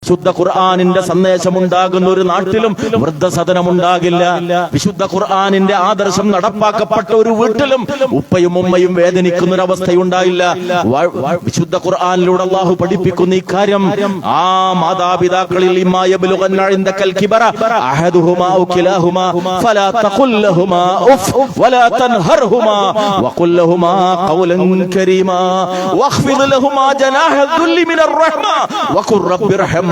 വിശുദ്ധ ഖുർആനിന്റെ സന്ദേശമുണ്ടാകുന്ന ഒരു നാട്ടിലും വൃദ്ധസദനമുണ്ടാകില്ല. വിശുദ്ധ ഖുർആനിന്റെ ആദർശം നടപ്പാക്കപ്പെട്ട ഒരു വീട്ടിലും ഉപ്പയും ഉമ്മയും വേദനിക്കുന്ന ഒരു അവസ്ഥയുണ്ടായില്ല. വിശുദ്ധ ഖുർആനിലൂടെ അല്ലാഹു പഠിപ്പിക്കുന്ന ഈ കാര്യം, ആ മാതാപിതാക്കളിൽ ഇമ്മാ യബ്ലുഗന്ന ഇൻദകൽ കിബറ അഹദുഹുമാ ഔ കിലാഹുമാ ഫലാ തഖുൽ ലഹുമാ ഉഫ് വലാ തൻഹർഹുമാ വഖുൽ ലഹുമാ ഖൗലൻ കരീമാ വഖ്ഫിദ് ലഹുമാ ജനാഹ ദുല്ലി മിനർ റഹ്മ വഖുർ റബ്ബിർഹം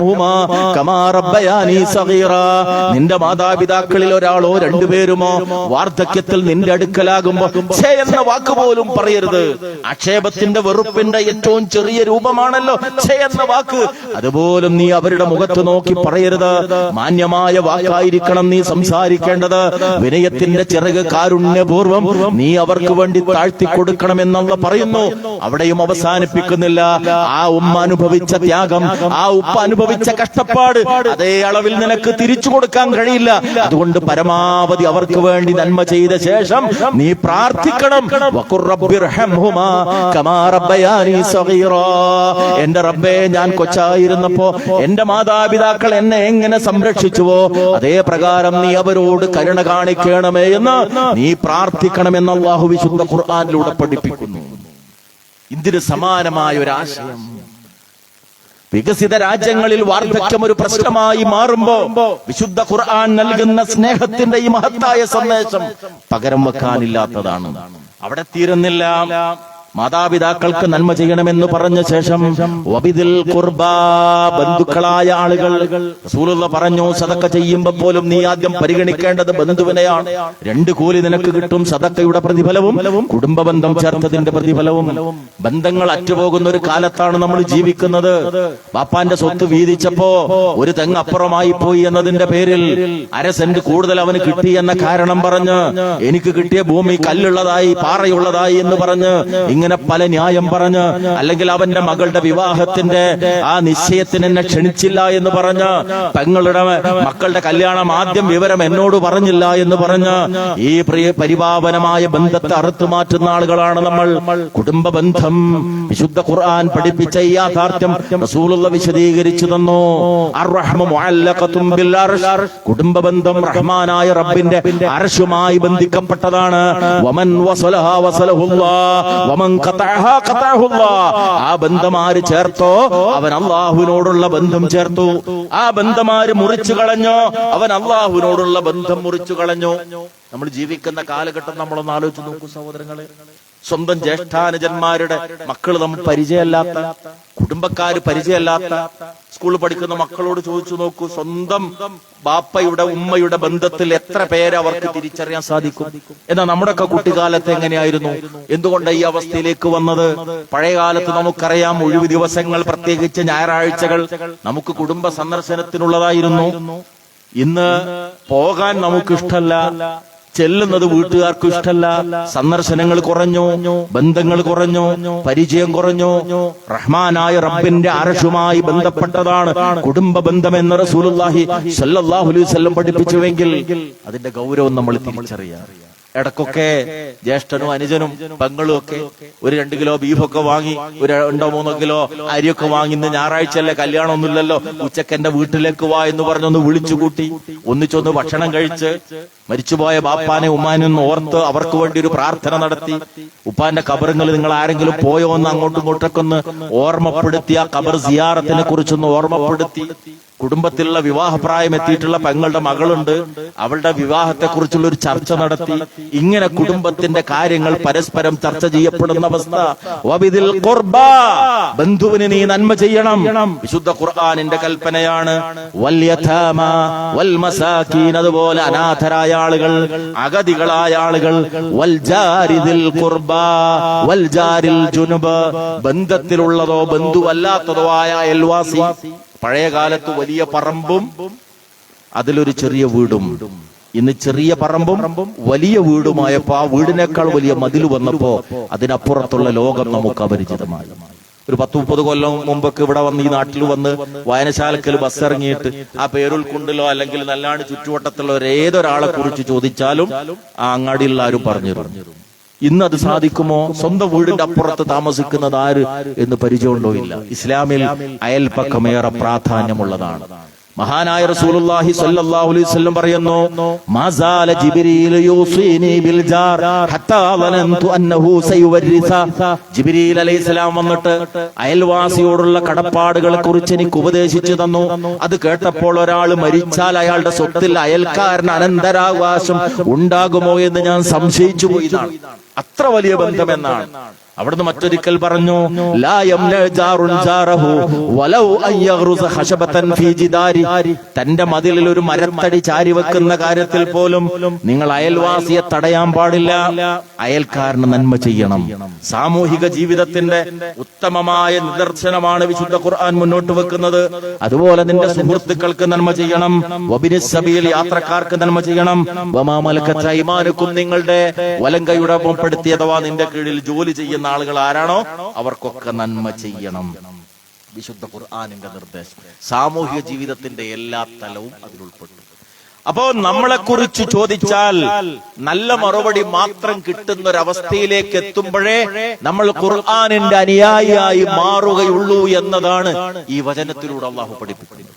നിന്റെ മാതാപിതാക്കളിൽ ഒരാളോ രണ്ടുപേരുമോ വാർദ്ധക്യത്തിൽ നിന്റെ അടുക്കലാകുമ്പോ ഛേ എന്ന വാക്ക് പോലും പറയരുത്. ആക്ഷേപത്തിന്റെ വെറുപ്പിന്റെ ഏറ്റവും ചെറിയ രൂപമാണല്ലോ ഛേ എന്ന വാക്ക്. അതുപോലും നീ അവരുടെ മുഖത്ത് നോക്കി പറയരുത്. മാന്യമായ വാക്കായിരിക്കണം നീ സംസാരിക്കേണ്ടത്. വിനയത്തിന്റെ ചിറക് കാരുണ്യപൂർവം നീ അവർക്ക് വേണ്ടി താഴ്ത്തി കൊടുക്കണമെന്നുള്ള പറയുന്നു. അവിടെയും അവസാനിപ്പിക്കുന്നില്ല. ആ ഉമ്മ അനുഭവിച്ച ത്യാഗം, ആ ഉപ്പ അനുഭവിച്ച കഷ്ടപ്പാട് അതേ അളവിൽ നിനക്ക് തിരിച്ചു കൊടുക്കാൻ കഴിയില്ല. അതുകൊണ്ട് പരമാവധി അവർക്ക് വേണ്ടി നന്മ ചെയ്ത ശേഷം നീ പ്രാർത്ഥിക്കണം. എന്റെ റബ്ബേ, ഞാൻ കൊച്ചായിരുന്നപ്പോ എന്റെ മാതാപിതാക്കൾ എന്നെ എങ്ങനെ സംരക്ഷിച്ചുവോ അതേ പ്രകാരം നീ അവരോട് കരുണ കാണിക്കണമേ എന്ന് നീ പ്രാർത്ഥിക്കണമെന്ന് അല്ലാഹു വിശുദ്ധ ഖുർആനിലൂടെ പഠിപ്പിക്കുന്നു. ഇതിന് സമാനമായ ഒരു ആശയം വികസിത രാജ്യങ്ങളിൽ വാർദ്ധക്യം ഒരു പ്രശ്നമായി മാറുമ്പോ വിശുദ്ധ ഖുർആൻ നൽകുന്ന സ്നേഹത്തിന്റെ ഈ മഹത്തായ സന്ദേശം പകരം വെക്കാനില്ലാത്തതാണ്. അവിടെ തീരുന്നില്ല. മാതാപിതാക്കൾക്ക് നന്മ ചെയ്യണമെന്ന് പറഞ്ഞ ശേഷം വബിദിൽ ഖുർബാ, ബന്ധുക്കളായ ആളുകൾ. റസൂലുള്ളാഹി പറഞ്ഞു, സദഖ ചെയ്യുമ്പോൾ പോലും നീ ആദ്യം പരിഗണിക്കേണ്ടത് ബന്ധുവിനെയാണ്. രണ്ട് കൂലി നിനക്ക് കിട്ടും, സദഖയുടെ പ്രതിഫലവും കുടുംബ ബന്ധം ചേർത്തതിന്റെ പ്രതിഫലവും. ബന്ധങ്ങൾ അറ്റുപോകുന്ന ഒരു കാലത്താണ് നമ്മൾ ജീവിക്കുന്നത്. ബാപ്പാന്റെ സ്വത്ത് വീതിച്ചപ്പോ ഒരു തെങ്ങ് അപ്പുറമായി പോയി എന്നതിന്റെ പേരിൽ 1/2 സെന്റ് കൂടുതൽ അവന് കിട്ടി എന്ന കാരണം പറഞ്ഞ്, എനിക്ക് കിട്ടിയ ഭൂമി കല്ലുള്ളതായി പാറയുള്ളതായി എന്ന് പറഞ്ഞ് ഇങ്ങനെ പല ന്യായം പറഞ്ഞ്, അല്ലെങ്കിൽ അവന്റെ മകളുടെ വിവാഹത്തിന്റെ ആ നിശ്ചയത്തിന് എന്നെ ക്ഷണിച്ചില്ല എന്ന് പറഞ്ഞ്, പെങ്ങളുടെ മക്കളുടെ കല്യാണം ആദ്യം വിവരം എന്നോട് പറഞ്ഞില്ല എന്ന് പറഞ്ഞ് ഈ പ്രിയ പരിപാവനമായ ബന്ധത്തെ അറുത്തു മാറ്റുന്ന ആളുകളാണ് നമ്മൾ. കുടുംബ ബന്ധം വിശുദ്ധ ഖുർആൻ പഠിപ്പിച്ച ഈ യാഥാർത്ഥ്യം റസൂലുള്ളാഹി വിശദീകരിച്ചു തന്നു. അർറഹ്മു മുഅല്ലഖതും ബിൽ അർശ്, കുടുംബ ബന്ധം റഹ്മാനായ റബ്ബിന്റെ അർശുമായി ബന്ധിക്കപ്പെട്ടതാണ്. വമൻ വസലഹ വസലഹുല്ലാഹ് വമൻ ഖതഅഹ ഖതഅഹുല്ലാഹ്, ആ ബന്ധം ആര് ചേർത്തോ അവൻ അല്ലാഹുവിനോടുള്ള ബന്ധം ചേർത്തു. ആ ബന്ധം ആര് മുറിച്ചു കളഞ്ഞോ അവൻ അല്ലാഹുവിനോടുള്ള ബന്ധം മുറിച്ചു കളഞ്ഞു. നമ്മൾ ജീവിക്കുന്ന കാലഘട്ടം നമ്മളൊന്ന് ആലോചിച്ച് നോക്കൂ സഹോദരങ്ങളെ. സ്വന്തം ജ്യേഷ്ഠാനുജന്മാരുടെ മക്കള് നമ്മൾ പരിചയമല്ലാത്ത, കുടുംബക്കാര് പരിചയമല്ലാത്ത, സ്കൂളിൽ പഠിക്കുന്ന മക്കളോട് ചോദിച്ചു നോക്കൂ, സ്വന്തം ബാപ്പയുടെ ഉമ്മയുടെ ബന്ധത്തിൽ എത്ര പേരെ അവർക്ക് തിരിച്ചറിയാൻ സാധിക്കും? എന്നാൽ നമ്മുടെയൊക്കെ കുട്ടിക്കാലത്ത് എങ്ങനെയായിരുന്നു? എന്തുകൊണ്ടാണ് ഈ അവസ്ഥയിലേക്ക് വന്നത്? പഴയ കാലത്ത് നമുക്കറിയാം, ഒഴിവ് ദിവസങ്ങൾ, പ്രത്യേകിച്ച് ഞായറാഴ്ചകൾ നമുക്ക് കുടുംബ സന്ദർശനത്തിനുള്ളതായിരുന്നു. ഇന്ന് പോകാൻ നമുക്ക് ഇഷ്ടമല്ല, ചെല്ലുന്നത് വീട്ടുകാർക്കും ഇഷ്ടമല്ല. സന്ദർശനങ്ങൾ കുറഞ്ഞു, ബന്ധങ്ങൾ കുറഞ്ഞു, പരിചയം കുറഞ്ഞു. റഹ്മാനായ റബ്ബിന്റെ അർശുമായി ബന്ധപ്പെട്ടതാണ് കുടുംബ ബന്ധം എന്ന് റസൂലുള്ളാഹി സ്വല്ലല്ലാഹു അലൈഹി വസല്ലം പഠിപ്പിച്ചുവെങ്കിൽ അതിന്റെ ഗൗരവം നമ്മൾ തിരിച്ചറിയാം. ഇടക്കൊക്കെ ജ്യേഷ്ഠനും അനുജനും പെങ്ങളും ഒക്കെ ഒരു 2 കിലോ ബീഫൊക്കെ വാങ്ങി, ഒരു 2-3 കിലോ അരിയൊക്കെ വാങ്ങി, ഇന്ന് ഞായറാഴ്ചയല്ലേ, കല്യാണമൊന്നുമില്ലല്ലോ, ഉച്ചക്ക് എന്റെ വീട്ടിലേക്ക് വാ എന്ന് പറഞ്ഞൊന്ന് വിളിച്ചുകൂട്ടി ഒന്നിച്ചൊന്ന് ഭക്ഷണം കഴിച്ച് മരിച്ചുപോയ ബാപ്പാനെ ഉമ്മാനെ ഒന്ന് ഓർത്ത് അവർക്ക് വേണ്ടി ഒരു പ്രാർത്ഥന നടത്തി. ഉപ്പാന്റെ ഖബറുകൾ നിങ്ങൾ ആരെങ്കിലും പോയോ എന്ന് അങ്ങോട്ടും ഇങ്ങോട്ടൊക്കെ ഒന്ന് ഓർമ്മപ്പെടുത്തി, ആ ഖബർ സിയാറത്തിനെ കുറിച്ചൊന്ന് ഓർമ്മപ്പെടുത്തി. കുടുംബത്തിലുള്ള വിവാഹപ്രായം എത്തിയിട്ടുള്ള പെങ്ങളുടെ മകളുണ്ട്, അവളുടെ വിവാഹത്തെ കുറിച്ചുള്ള ഒരു ചർച്ച നടത്തി. ഇങ്ങനെ കുടുംബത്തിന്റെ കാര്യങ്ങൾ പരസ്പരം ചർച്ച ചെയ്യപ്പെടുന്ന അവസ്ഥ. വബിദിൽ ഖുർബാ, ബന്ധുവിന് നീ നന്മ ചെയ്യണം. വിശുദ്ധ ഖുർആനിന്റെ കൽപ്പനയാണ്. വൽ യതാമ വൽ മസാകീൻ, അതുപോലെ അനാഥരായ ആളുകൾ, അഗതികളായ ആളുകൾ. വൽ ജാരിദിൽ ഖുർബാ വൽ ജാരിൽ ജുനുബ്, ബന്ധത്തിലുള്ളതോ ബന്ധുവല്ലാത്തതോ ആയ അയൽവാസി. പഴയ കാലത്ത് വലിയ പറമ്പും അതിലൊരു ചെറിയ വീടും. ഇന്ന് ചെറിയ പറമ്പും വലിയ വീടുമായപ്പോ ആ വീടിനേക്കാൾ വലിയ മതിൽ വന്നപ്പോ അതിനപ്പുറത്തുള്ള ലോകം നമുക്ക് അപരിചിതമായി. ഒരു 10-30 കൊല്ലം മുമ്പൊക്കെ ഇവിടെ വന്ന് ഈ നാട്ടിൽ വന്ന് വായനശാലക്കൽ ബസ് ഇറങ്ങിയിട്ട് ആ പേരുൾക്കുണ്ടിലോ അല്ലെങ്കിൽ നല്ലാണ്ട് ചുറ്റുവട്ടത്തുള്ള ഏതൊരാളെ കുറിച്ച് ചോദിച്ചാലും ആ അങ്ങാടിയുള്ള ആരും പറഞ്ഞു തരും. ഇന്നത് സാധിക്കുമോ? സ്വന്തം വീടിന്റെ അപ്പുറത്ത് താമസിക്കുന്നത് ആര് എന്ന് പരിചയമുണ്ടോ? ഇല്ല. ഇസ്ലാമിൽ അയൽപക്കമേറെ പ്രാധാന്യമുള്ളതാണ്. മഹാനായ റസൂലുള്ളാഹി സ്വല്ലല്ലാഹു അലൈഹി വസല്ലം പറയുന്നു, മാസാല ജിബ്രീൽ യൂസീനി ബിൽ ജാർ ഹത്താ വലന്തു അന്നഹു സയുവരിസ. ജിബ്രീൽ അലൈഹിസ്സലാം വന്നിട്ട് അയൽവാസിയോടുള്ള കടപ്പാടുകളെ കുറിച്ച് എനിക്ക് ഉപദേശിച്ചു തന്നു. അത് കേട്ടപ്പോൾ ഒരാൾ മരിച്ചാൽ അയാളുടെ സ്വത്തിൽ അയൽക്കാരന് അനന്തരാവകാശം ഉണ്ടാകുമോ എന്ന് ഞാൻ സംശയിച്ചു പോയി. അത്ര വലിയ ബന്ധമെന്നാണ്. അവിടുന്ന് മറ്റൊരിക്കൽ പറഞ്ഞു, ലാ യംന ജാറുൻ ജാറഹു വലൗ അയഗ്റുസ ഖശബതൻ ഫീ ജിദാരി. തന്റെ മതിലിൽ ഒരു മരത്തടി ചാരി വെക്കുന്ന കാര്യത്തിൽ പോലും നിങ്ങൾ അയൽവാസിയെ തടയാൻ പാടില്ല. അയൽക്കാരന് നന്മ ചെയ്യണം. സാമൂഹിക ജീവിതത്തിന്റെ ഉത്തമമായ നിദർശനമാണ് വിശുദ്ധ ഖുർആൻ മുന്നോട്ട് വെക്കുന്നത്. അതുപോലെ നിന്റെ സുഹൃത്തുക്കൾക്ക് നന്മ ചെയ്യണം. വബിനിസ് സബീൽ, യാത്രക്കാർക്ക് നന്മ ചെയ്യണം. വമാ മലക്കത്ത് അയ്മാനുക്കും, നിങ്ങളുടെ വലങ്കയുടെ ഉൾപ്പെടുത്തി അഥവാ നിന്റെ കീഴിൽ ജോലി ചെയ്യുന്ന ആളുകൾ ആരാണോ അവർക്കൊക്കെ നന്മ ചെയ്യണം. വിശുദ്ധ ഖുർആനിന്റെ നിർദ്ദേശം സാമൂഹിക ജീവിതത്തിന്റെ എല്ലാ തലവും അതിലുൾപ്പെട്ടു. അപ്പോ നമ്മളെ കുറിച്ച് ചോദിച്ചാൽ നല്ല മറുപടി മാത്രം കിട്ടുന്ന ഒരവസ്ഥയിലേക്ക് എത്തുമ്പോഴേ നമ്മൾ ഖുർആനിന്റെ അനുയായിയായി മാറുകയുള്ളൂ എന്നതാണ് ഈ വചനത്തിലൂടെ അള്ളാഹു പഠിപ്പിക്കുന്നത്.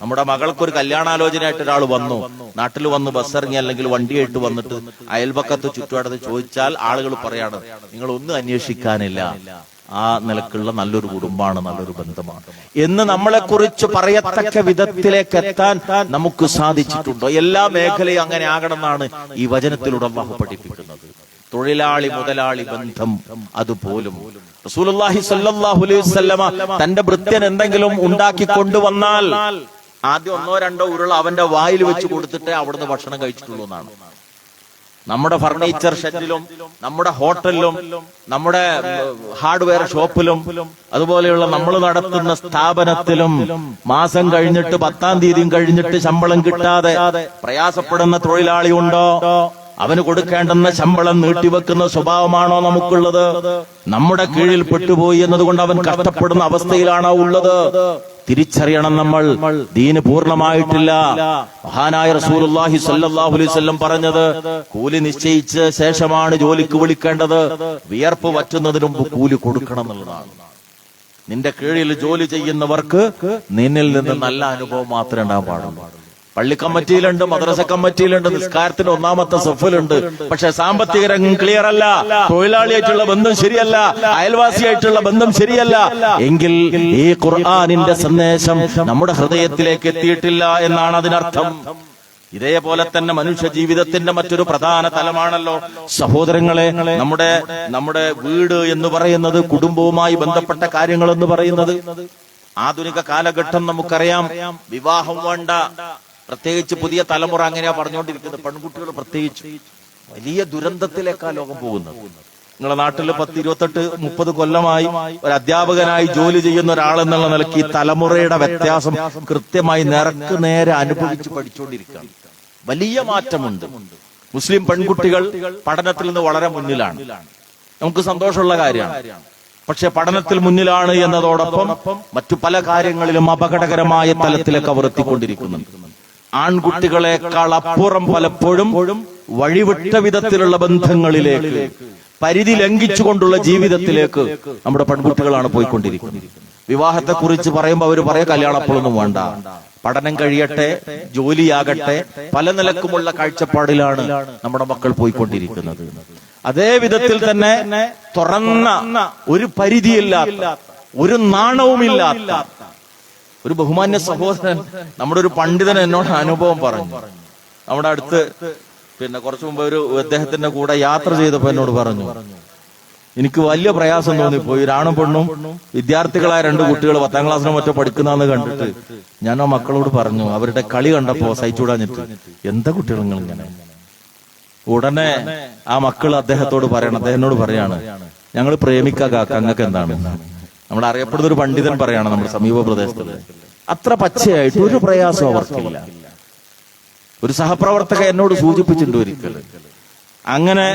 നമ്മുടെ മകൾക്കൊരു കല്യാണാലോചനയായിട്ട് ഒരാൾ വന്നു, നാട്ടിൽ വന്ന് ബസ്സിറങ്ങി അല്ലെങ്കിൽ വണ്ടിയായിട്ട് വന്നിട്ട് അയൽപക്കത്ത് ചുറ്റുപാടത്ത് ചോദിച്ചാൽ ആളുകൾ പറയാണ്, നിങ്ങൾ ഒന്നും അന്വേഷിക്കാനില്ല, ആ നിലക്കുള്ള നല്ലൊരു കുടുംബമാണ്, നല്ലൊരു ബന്ധമാണ് എന്ന് നമ്മളെ കുറിച്ച് പറയത്തക്ക വിധത്തിലേക്ക് എത്താൻ നമുക്ക് സാധിച്ചിട്ടുണ്ടോ? എല്ലാ മേഖലയും അങ്ങനെ ആകണമെന്നാണ് ഈ വചനത്തിലൂടെ അല്ലാഹു പഠിപ്പിക്കുന്നത്. തൊഴിലാളി മുതലാളി ബന്ധം അതുപോലും റസൂലുള്ളാഹി സ്വല്ലല്ലാഹു അലൈഹി വസല്ലമ തന്റെ ഭൃത്യൻ എന്തെങ്കിലും ഉണ്ടാക്കി കൊണ്ടുവന്നാൽ ആദ്യം 1-2 ഉരുള അവന്റെ വായിൽ വെച്ച് കൊടുത്തിട്ടേ അവിടുന്ന് ഭക്ഷണം കഴിച്ചിട്ടുള്ളൂ എന്നാണ്. നമ്മുടെ ഫർണിച്ചർ ഷെഡിലും നമ്മുടെ ഹോട്ടലിലും നമ്മുടെ ഹാർഡ്വെയർ ഷോപ്പിലും അതുപോലെയുള്ള നമ്മൾ നടത്തുന്ന സ്ഥാപനത്തിലും മാസം കഴിഞ്ഞിട്ട് 10-ാം തീയതിയും കഴിഞ്ഞിട്ട് ശമ്പളം കിട്ടാതെ പ്രയാസപ്പെടുന്ന തൊഴിലാളി ഉണ്ടോ? അവന് കൊടുക്കേണ്ടുന്ന ശമ്പളം നീട്ടിവെക്കുന്ന സ്വഭാവമാണോ നമുക്കുള്ളത്? നമ്മുടെ കീഴിൽ പെട്ടുപോയി എന്നതുകൊണ്ട് അവൻ കഷ്ടപ്പെടുന്ന അവസ്ഥയിലാണോ ഉള്ളത്? തിരിച്ചറിയണം. നമ്മൾ ദീന് പൂർണ്ണമായിട്ടില്ല. മഹാനായ റസൂലുള്ളാഹി സ്വല്ലല്ലാഹു അലൈഹി വസല്ലം പറഞ്ഞത്, കൂലി നിശ്ചയിച്ച ശേഷമാണ് ജോലിക്ക് വിളിക്കേണ്ടത്. വിയർപ്പ് വറ്റുന്നതിന് മുമ്പ് കൂലി കൊടുക്കണം എന്നുള്ളതാണ്. നിന്റെ കീഴിൽ ജോലി ചെയ്യുന്നവർക്ക് നിന്നിൽ നിന്ന് നല്ല അനുഭവം മാത്രമേ ഉണ്ടാകാൻ പാടുള്ളൂ. പള്ളി കമ്മിറ്റിയിലുണ്ട്, മദ്രസ കമ്മിറ്റിയിലുണ്ട്, നിസ്കാരത്തിന് 1-ാമത്തെ സഫിലുണ്ട്. പക്ഷെ സാമ്പത്തിക രംഗം ക്ലിയർ അല്ല, തൊഴിലാളിയായിട്ടുള്ള ബന്ധം ശരിയല്ല, അയൽവാസിയായിട്ടുള്ള ബന്ധം ശരിയല്ല എങ്കിൽ ഈ ഖുർആനിന്റെ സന്ദേശം നമ്മുടെ ഹൃദയത്തിലേക്ക് എത്തിയിട്ടില്ല എന്നാണ് അതിനർത്ഥം. ഇതേപോലെ തന്നെ മനുഷ്യ ജീവിതത്തിന്റെ മറ്റൊരു പ്രധാന തലമാണല്ലോ സഹോദരങ്ങളെ നമ്മുടെ വീട് എന്ന് പറയുന്നത്, കുടുംബവുമായി ബന്ധപ്പെട്ട കാര്യങ്ങൾ എന്ന് പറയുന്നത്. ആധുനിക കാലഘട്ടം നമുക്കറിയാം, വിവാഹം വേണ്ട, പ്രത്യേകിച്ച് പുതിയ തലമുറ അങ്ങനെയാ പറഞ്ഞുകൊണ്ടിരിക്കുന്നത്. പെൺകുട്ടികൾ പ്രത്യേകിച്ച് വലിയ ദുരന്തത്തിലേക്കാ ലോകം പോകുന്നത്. നിങ്ങളുടെ നാട്ടിൽ 10-28-30 കൊല്ലമായി ഒരു അധ്യാപകനായി ജോലി ചെയ്യുന്ന ഒരാളെന്നുള്ള നിലയ്ക്ക് ഈ തലമുറയുടെ വ്യത്യാസം കൃത്യമായി നേരെ അനുഭവിച്ച് പഠിച്ചുകൊണ്ടിരിക്കുകയാണ്. വലിയ മാറ്റമുണ്ട്. മുസ്ലിം പെൺകുട്ടികൾ പഠനത്തിൽ നിന്ന് വളരെ മുന്നിലാണ്, നമുക്ക് സന്തോഷമുള്ള കാര്യമാണ്. പക്ഷെ പഠനത്തിൽ മുന്നിലാണ് എന്നതോടൊപ്പം മറ്റു പല കാര്യങ്ങളിലും അപകടകരമായ തലത്തിലേക്ക് അവർ എത്തിക്കൊണ്ടിരിക്കുന്നുണ്ട്. ആൺകുട്ടികളെക്കാൾ അപ്പുറം പലപ്പോഴും വഴിവിട്ട വിധത്തിലുള്ള ബന്ധങ്ങളിലേക്ക്, പരിധി ലംഘിച്ചുകൊണ്ടുള്ള ജീവിതത്തിലേക്ക് നമ്മുടെ പെൺകുട്ടികളാണ് പോയിക്കൊണ്ടിരിക്കുന്നത്. വിവാഹത്തെക്കുറിച്ച് പറയുമ്പോൾ അവർ പറയാം, കല്യാണം അപ്പോഴൊന്നും വേണ്ട, പഠനം കഴിയട്ടെ, ജോലിയാകട്ടെ, പല നിലക്കുമുള്ള കാഴ്ചപ്പാടിലാണ് നമ്മുടെ മക്കൾ പോയിക്കൊണ്ടിരിക്കുന്നത്. അതേ വിധത്തിൽ തന്നെ തുറന്ന ഒരു പരിധിയില്ലാത്ത, ഒരു നാണവുമില്ലാത്ത ഒരു ബഹുമാന്യ സഹോദരൻ, നമ്മുടെ ഒരു പണ്ഡിതൻ എന്നോട് അനുഭവം പറഞ്ഞു. നമ്മുടെ അടുത്ത് കുറച്ചു മുമ്പ് അദ്ദേഹത്തിന്റെ കൂടെ യാത്ര ചെയ്തപ്പോ എന്നോട് പറഞ്ഞു, എനിക്ക് വലിയ പ്രയാസം തോന്നിപ്പോയി. ഒരാണും പെണ്ണും വിദ്യാർത്ഥികളായ 2 കുട്ടികൾ 10-ാം ക്ലാസ്സിനോ മറ്റോ പഠിക്കുന്നതെന്ന് കണ്ടിട്ട് ഞാൻ ആ മക്കളോട് പറഞ്ഞു, അവരുടെ കളി കണ്ടപ്പോ സഹിച്ചുകൂടാഞ്ഞിട്ട്, എന്താ കുട്ടികൾ നിങ്ങൾ ഇങ്ങനെ? ഉടനെ ആ മക്കൾ അദ്ദേഹത്തോട് അദ്ദേഹനോട് പറയാണ്, ഞങ്ങൾ പ്രേമിക്കാക്ക, അങ്ങക്ക് എന്താണ്? നമ്മൾ അറിയപ്പെടുന്ന ഒരു പണ്ഡിതൻ പറയാണ് നമ്മുടെ സമീപ പ്രദേശത്ത്. അത്ര പച്ചയായിട്ട് ഒരു പ്രയാസം അവർക്കില്ല. ഒരു സഹപ്രവർത്തക എന്നോട് സൂചിപ്പിച്ചിട്ടുണ്ട് ഒരിക്കൽ, അങ്ങനെ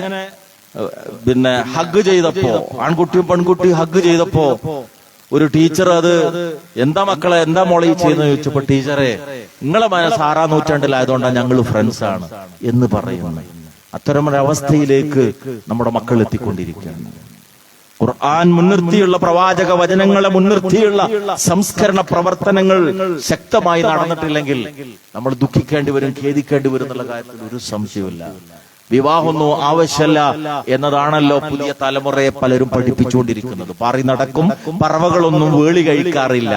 ഹഗ് ചെയ്തപ്പോ, ആൺകുട്ടിയും പെൺകുട്ടിയും ഹഗ് ചെയ്തപ്പോ ഒരു ടീച്ചർ അത് എന്താ മക്കളെ, എന്താ മോളെ ചെയ്യുന്ന ചോദിച്ചപ്പോ, ടീച്ചറെ നിങ്ങളെ മനസ്സ് 6-ാം നൂറ്റാണ്ടിലായതുകൊണ്ടാണ് ഞങ്ങൾ ഫ്രണ്ട്സാണ് എന്ന് പറയുന്നു. അത്തരമൊരവസ്ഥയിലേക്ക് നമ്മുടെ മക്കൾ എത്തിക്കൊണ്ടിരിക്കുകയാണ്. ഖുർആൻ മുൻനിർത്തിയുള്ള പ്രവാചക വചനങ്ങളെ മുൻനിർത്തിയുള്ള സംസ്കരണ പ്രവർത്തനങ്ങൾ ശക്തമായി നടന്നിട്ടില്ലെങ്കിൽ നമ്മൾ ദുഃഖിക്കേണ്ടി വരും, ഖേദിക്കേണ്ടി വരും എന്നുള്ള കാര്യത്തിൽ ഒരു സംശയമില്ല. വിവാഹമൊന്നും ആവശ്യമല്ല എന്നതാണല്ലോ പുതിയ തലമുറയെ പലരും പഠിപ്പിച്ചുകൊണ്ടിരിക്കുന്നത്. പാറി നടക്കും പറവകളൊന്നും വേളി കഴിക്കാറില്ല.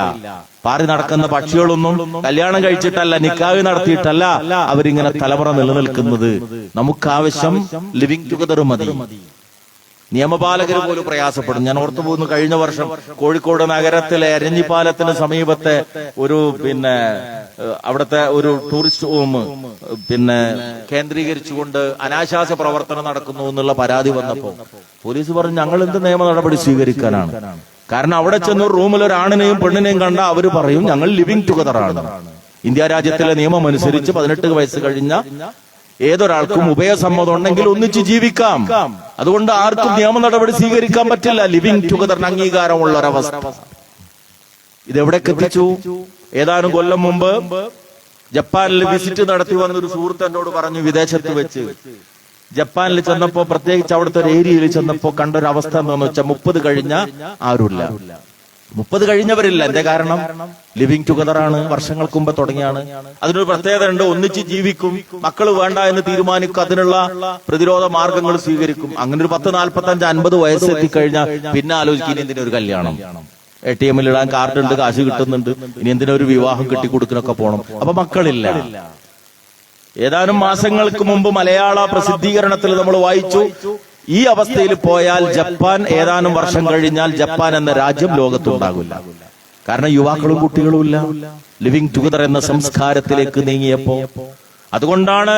പാറി നടക്കുന്ന പക്ഷികളൊന്നും കല്യാണം കഴിച്ചിട്ടല്ല, നിക്കാഹ് നടത്തിയിട്ടല്ല അവരിങ്ങനെ തലമുറ നിലനിൽക്കുന്നത്. നമുക്കാവശ്യം ലിവിങ് ടുഗദർ മതി. നിയമപാലകർ പോലും പ്രയാസപ്പെടും. ഞാൻ ഓർത്തു പോകുന്നു, കഴിഞ്ഞ വർഷം കോഴിക്കോട് നഗരത്തിലെ എരഞ്ഞിപ്പാലത്തിന് സമീപത്തെ ഒരു അവിടുത്തെ ഒരു ടൂറിസ്റ്റ് ഹോം കേന്ദ്രീകരിച്ചുകൊണ്ട് അനാശാസ്യ പ്രവർത്തനം നടക്കുന്നു എന്നുള്ള പരാതി വന്നപ്പോ പോലീസ് പറഞ്ഞു, ഞങ്ങൾ എന്ത് നിയമ നടപടി സ്വീകരിക്കാനാണ്? കാരണം അവിടെ ചെന്ന് ഒരു റൂമിൽ ഒരു ആണിനെയും പെണ്ണിനെയും കണ്ട അവര് പറയും ഞങ്ങൾ ലിവിങ് ടുഗദർ ആണ്. ഇന്ത്യ രാജ്യത്തിലെ നിയമം അനുസരിച്ച് 18 വയസ്സ് കഴിഞ്ഞ ഏതൊരാൾക്കും ഉഭയസമ്മതം ഉണ്ടെങ്കിൽ ഒന്നിച്ച് ജീവിക്കാം. അതുകൊണ്ട് ആർക്കും നിയമ നടപടി സ്വീകരിക്കാൻ പറ്റില്ല. ലിവിങ് ടുഗദറിന് അംഗീകാരമുള്ള ഒരവസ്ഥ ഇതെവിടേക്ക് എത്തിച്ചു? ഏതാനും കൊല്ലം മുമ്പ് ജപ്പാനിൽ വിസിറ്റ് നടത്തി വന്നൊരു സുഹൃത്ത് എന്നോട് പറഞ്ഞു, വിദേശത്ത് വെച്ച് ജപ്പാനിൽ ചെന്നപ്പോ, പ്രത്യേകിച്ച് അവിടുത്തെ ഒരു ഏരിയയിൽ ചെന്നപ്പോ കണ്ടൊരവസ്ഥ എന്താണെന്ന് വെച്ചാൽ 30 കഴിഞ്ഞ ആരുമില്ല. 30 കഴിഞ്ഞവരില്ല. എന്റെ കാരണം ലിവിങ് ടുഗദർ ആണ്, വർഷങ്ങൾക്ക് മുമ്പ് തുടങ്ങിയാണ്. അതിനൊരു പ്രത്യേകത ഉണ്ട്, ഒന്നിച്ച് ജീവിക്കും, മക്കൾ വേണ്ട എന്ന് തീരുമാനിക്കും, അതിനുള്ള പ്രതിരോധ മാർഗങ്ങൾ സ്വീകരിക്കും. അങ്ങനെ ഒരു 10, 45, 50 വയസ്സെത്തിക്കഴിഞ്ഞാൽ പിന്നെ ആലോചിക്കും ഇനി എന്തിനൊരു കല്യാണം. ATM ഇടാൻ കാർഡ് ഉണ്ട്, കാശ് കിട്ടുന്നുണ്ട്, ഇനി എന്തിനൊരു വിവാഹം കെട്ടിക്കൊടുക്കാനൊക്കെ പോകണം. അപ്പൊ മക്കളില്ല. ഏതാനും മാസങ്ങൾക്ക് മുമ്പ് മലയാള പ്രസിദ്ധീകരണത്തിൽ നമ്മൾ വായിച്ചു, ഈ അവസ്ഥയിൽ പോയാൽ ജപ്പാൻ ഏതാനും വർഷം കഴിഞ്ഞാൽ ജപ്പാൻ എന്ന രാജ്യം ലോകത്തുണ്ടാകില്ല. കാരണം യുവാക്കളും കുട്ടികളും ഇല്ല, ലിവിങ് ടുഗദർ എന്ന സംസ്കാരത്തിലേക്ക് നീങ്ങിയപ്പോ. അതുകൊണ്ടാണ്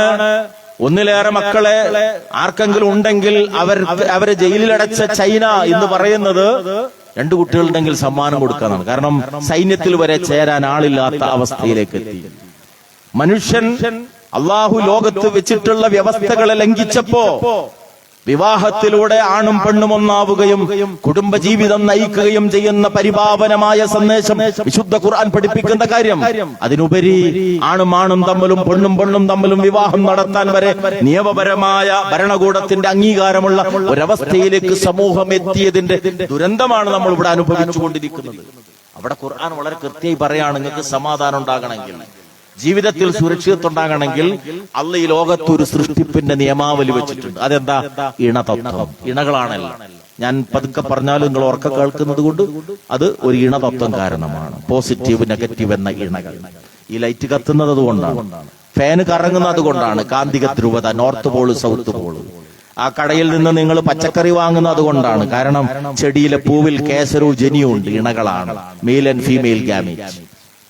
ഒന്നിലേറെ മക്കളെ ആർക്കെങ്കിലും ഉണ്ടെങ്കിൽ അവരെ ജയിലിലടച്ച ചൈന എന്ന് പറയുന്നത് 2 കുട്ടികളുണ്ടെങ്കിൽ സമ്മാനം കൊടുക്കാനാണ്. കാരണം സൈന്യത്തിൽ വരെ ചേരാൻ ആളില്ലാത്ത അവസ്ഥയിലേക്ക് എത്തി. മനുഷ്യൻ അള്ളാഹു ലോകത്ത് വെച്ചിട്ടുള്ള വ്യവസ്ഥകളെ ലംഘിച്ചപ്പോ വിവാഹത്തിലൂടെ ആണും പെണ്ണും ഒന്നാവുകയും കുടുംബജീവിതം നയിക്കുകയും ചെയ്യുന്ന പരിപാവനമായ സന്ദേശം വിശുദ്ധ ഖുർആൻ പഠിപ്പിക്കുന്ന കാര്യം. അതിനുപരി ആണും തമ്മിലും പെണ്ണും തമ്മിലും വിവാഹം നടത്താൻ വരെ നിയമപരമായ ഭരണകൂടത്തിന്റെ അംഗീകാരമുള്ള ഒരവസ്ഥയിലേക്ക് സമൂഹം എത്തിയതിന്റെ ദുരന്തമാണ് നമ്മൾ ഇവിടെ അനുഭവിച്ചുകൊണ്ടിരിക്കുന്നത്. അവിടെ ഖുർആൻ വളരെ കൃത്യമായി പറയാണ്, നിങ്ങൾക്ക് സമാധാനം ഉണ്ടാകണമെങ്കിൽ, ജീവിതത്തിൽ സുരക്ഷിതത്വം ഉണ്ടാകണമെങ്കിൽ അള്ളാഹ് ഈ ലോകത്ത് ഒരു സൃഷ്ടിപ്പിന്റെ നിയമാവലി വെച്ചിട്ടുണ്ട്. അതെന്താ? ഇണതത്വം. ഇണകളാണല്ലോ. ഞാൻ പതുക്കെ പറഞ്ഞാലും നിങ്ങൾ ഉറക്ക കേൾക്കുന്നത് കൊണ്ട് അത് ഒരു ഇണതത്വം കാരണമാണ്. പോസിറ്റീവ് നെഗറ്റീവ് എന്ന ഇണകൾ. ഈ ലൈറ്റ് കത്തുന്നത് അതുകൊണ്ടാണ്, ഫാന് കറങ്ങുന്നത് അതുകൊണ്ടാണ്, കാന്തിക ധ്രുവത, നോർത്ത് പോള് സൗത്ത് പോള്. ആ കടയിൽ നിന്ന് നിങ്ങൾ പച്ചക്കറി വാങ്ങുന്നത് അതുകൊണ്ടാണ്. കാരണം ചെടിയിലെ പൂവിൽ കേസരവും ജനിയും ഉണ്ട്, ഇണകളാണ്, മെയിൽ ആൻഡ് ഫീമെയിൽ ഗാമീറ്റ്.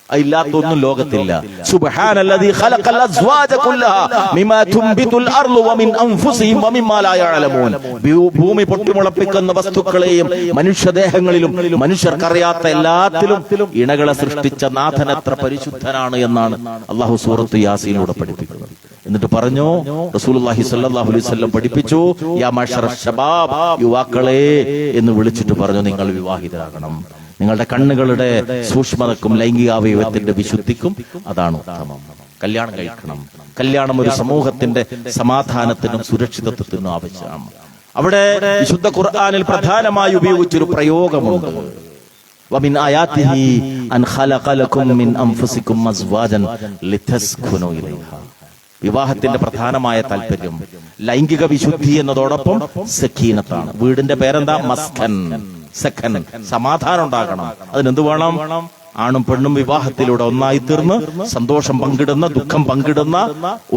ഇല്ലാത്തൊന്നും ലോകത്തില്ല. സുബ്ഹാനല്ലദീ ഖലഖൽ അസ്വാജ കുല്ലഹാ മിമാ തുംബിതുൽ അർളു വമിൻ അൻഫുസിഹിം വമിമ്മാ ലാ യഅലമൂൻ. ഭൂമി പൊട്ടിമുളപ്പിക്കുന്ന വസ്തുക്കളെയും മനുഷ്യദേഹങ്ങളിലും മനുഷ്യർക്കറിയാത്ത എല്ലാത്തിലും ഇണകളെ സൃഷ്ടിച്ച നാഥൻ എത്ര പരിശുദ്ധനാണ് എന്നാണ് അല്ലാഹു സൂറത്ത് യാസീനിലൂടെ പഠിപ്പിക്കുന്നത്. എന്നിട്ട് പറഞ്ഞു, റസൂലുള്ളാഹി സ്വല്ലല്ലാഹു അലൈഹി വസല്ലം പഠിപ്പിച്ചു, യാ മഅ്ശറ ശബാബ്, യുവാക്കളെ എന്ന് വിളിച്ചിട്ട് പറഞ്ഞു, നിങ്ങൾ വിവാഹിതരാകണം. നിങ്ങളുടെ കണ്ണുകളുടെ സൂക്ഷ്മതക്കും ലൈംഗികാവയവത്തിന്റെ വിശുദ്ധിക്കും അതാണ് ഉത്തമം. കല്യാണം കഴിക്കണം. കല്യാണം ഒരു സമൂഹത്തിന്റെ സമാധാനത്തിനും സുരക്ഷിതത്വത്തിനും ആവശ്യമാണ്. അവിടെ വിശുദ്ധ ഖുർആനിൽ പ്രധാനമായി ഉപയോഗിച്ചൊരു പ്രയോഗമുണ്ട്, വമിൻ ആയാതിഹി അൻ ഖലഖ ലക്കും മിൻ അൻഫുസികും അസ്വാജൻ ലിതസ്കുനു ഇലൈഹാ. വിവാഹത്തിന്റെ പ്രധാനമായ താല്പര്യം ലൈംഗിക വിശുദ്ധി എന്നതോടൊപ്പം സക്കീനത്താണ്. വീടിന്റെ പേരെന്താ? മസ്കൻ, സെക്കൻ, സമാധാനം ഉണ്ടാകണം. അതിനെന്ത് വേണം? ആണും പെണ്ണും വിവാഹത്തിലൂടെ ഒന്നായി തീർന്ന് സന്തോഷം പങ്കിടുന്ന, ദുഃഖം പങ്കിടുന്ന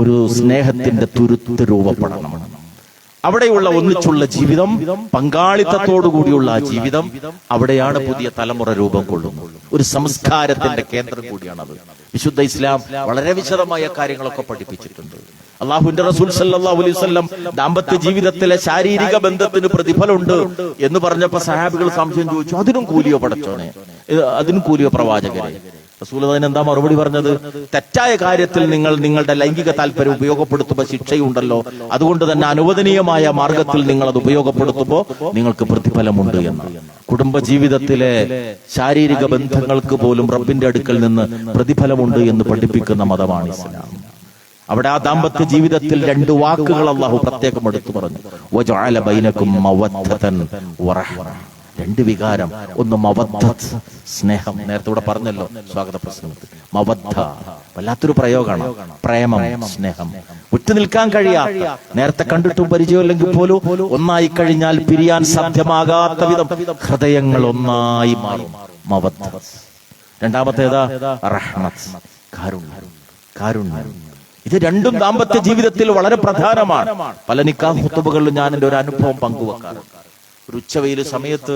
ഒരു സ്നേഹത്തിന്റെ തുരുത്ത് രൂപപ്പെടണം. അവിടെയുള്ള ഒന്നിച്ചുള്ള ജീവിതം, പങ്കാളിത്തത്തോടുകൂടിയുള്ള ആ ജീവിതം, അവിടെയാണ് പുതിയ തലമുറ രൂപം കൊള്ളുന്നത്. ഒരു സംസ്കാരത്തിന്റെ കേന്ദ്രം കൂടിയാണത്. വിശുദ്ധ ഇസ്ലാം വളരെ വിശദമായ കാര്യങ്ങളൊക്കെ പഠിപ്പിച്ചിട്ടുണ്ട്. അള്ളാഹുവിന്റെ റസൂൽ സല്ലല്ലാഹു അലൈഹി വസല്ലം ദാമ്പത്യ ജീവിതത്തിലെ ശാരീരിക ബന്ധത്തിന് പ്രതിഫലമുണ്ട് എന്ന് പറഞ്ഞപ്പോ സഹാബികൾ സംശയം ചോദിച്ചു, അതിനും കൂലിയോ പടച്ചോനെ, അതിനും കൂലിയോ പ്രവാചകരെ? റസൂൽ അതിനെന്താ മറുപടി പറഞ്ഞത്? തെറ്റായ കാര്യത്തിൽ നിങ്ങൾ നിങ്ങളുടെ ലൈംഗിക താല്പര്യം ഉപയോഗപ്പെടുത്തുമ്പോൾ ശിക്ഷയുണ്ടല്ലോ, അതുകൊണ്ട് തന്നെ അനുവദനീയമായ മാർഗത്തിൽ നിങ്ങൾ അത് ഉപയോഗപ്പെടുത്തുമ്പോൾ നിങ്ങൾക്ക് പ്രതിഫലമുണ്ട് എന്ന്. കുടുംബജീവിതത്തിലെ ശാരീരിക ബന്ധങ്ങൾക്ക് പോലും റബ്ബിന്റെ അടുക്കൽ നിന്ന് പ്രതിഫലമുണ്ട് എന്ന് പഠിപ്പിക്കുന്ന മതമാണ് ഇസ്ലാം. അവിടെ ആ ദാമ്പത്യ ജീവിതത്തിൽ 2 വാക്കുകൾ അള്ളാഹു പ്രത്യേകം എടുത്തു പറഞ്ഞു. വജഅല ബൈനകും മവദ്ദതൻ വറഹ്മ. 2 വികാരം. ഒന്ന് മവദ്ദത്ത്, സ്നേഹം. നേരത്തെ ഇവിടെ പറഞ്ഞല്ലോ സ്വാഗത പ്രസംഗത്തിൽ. മവദ്ദ വല്ലാത്തൊരു പ്രയോഗമാണ്. പ്രേമം, സ്നേഹം. വിട്ടു നിൽക്കാൻ കഴിയാത്ത, നേരത്തെ കണ്ടിട്ടും പരിചയമില്ലെങ്കിൽ പോലും ഒന്നായി കഴിഞ്ഞാൽ പിരിയാൻ സാധ്യമാകാത്ത വിധം ഹൃദയങ്ങൾ ഒന്നായി മാറും. മവദ്ദത്ത്. രണ്ടാമത്തേതാ റഹ്മത്ത്, കാരുണ്യം. ഇത് 2ഉം ദാമ്പത്യ ജീവിതത്തിൽ വളരെ പ്രധാനമാണ്. പല നിക്കാഹ് ഖുതുബകളിലും ഞാൻ എൻ്റെ ഒരു അനുഭവം പങ്കുവെക്കാറുണ്ട്. ഒരു ഉച്ചവെയിൽ സമയത്ത്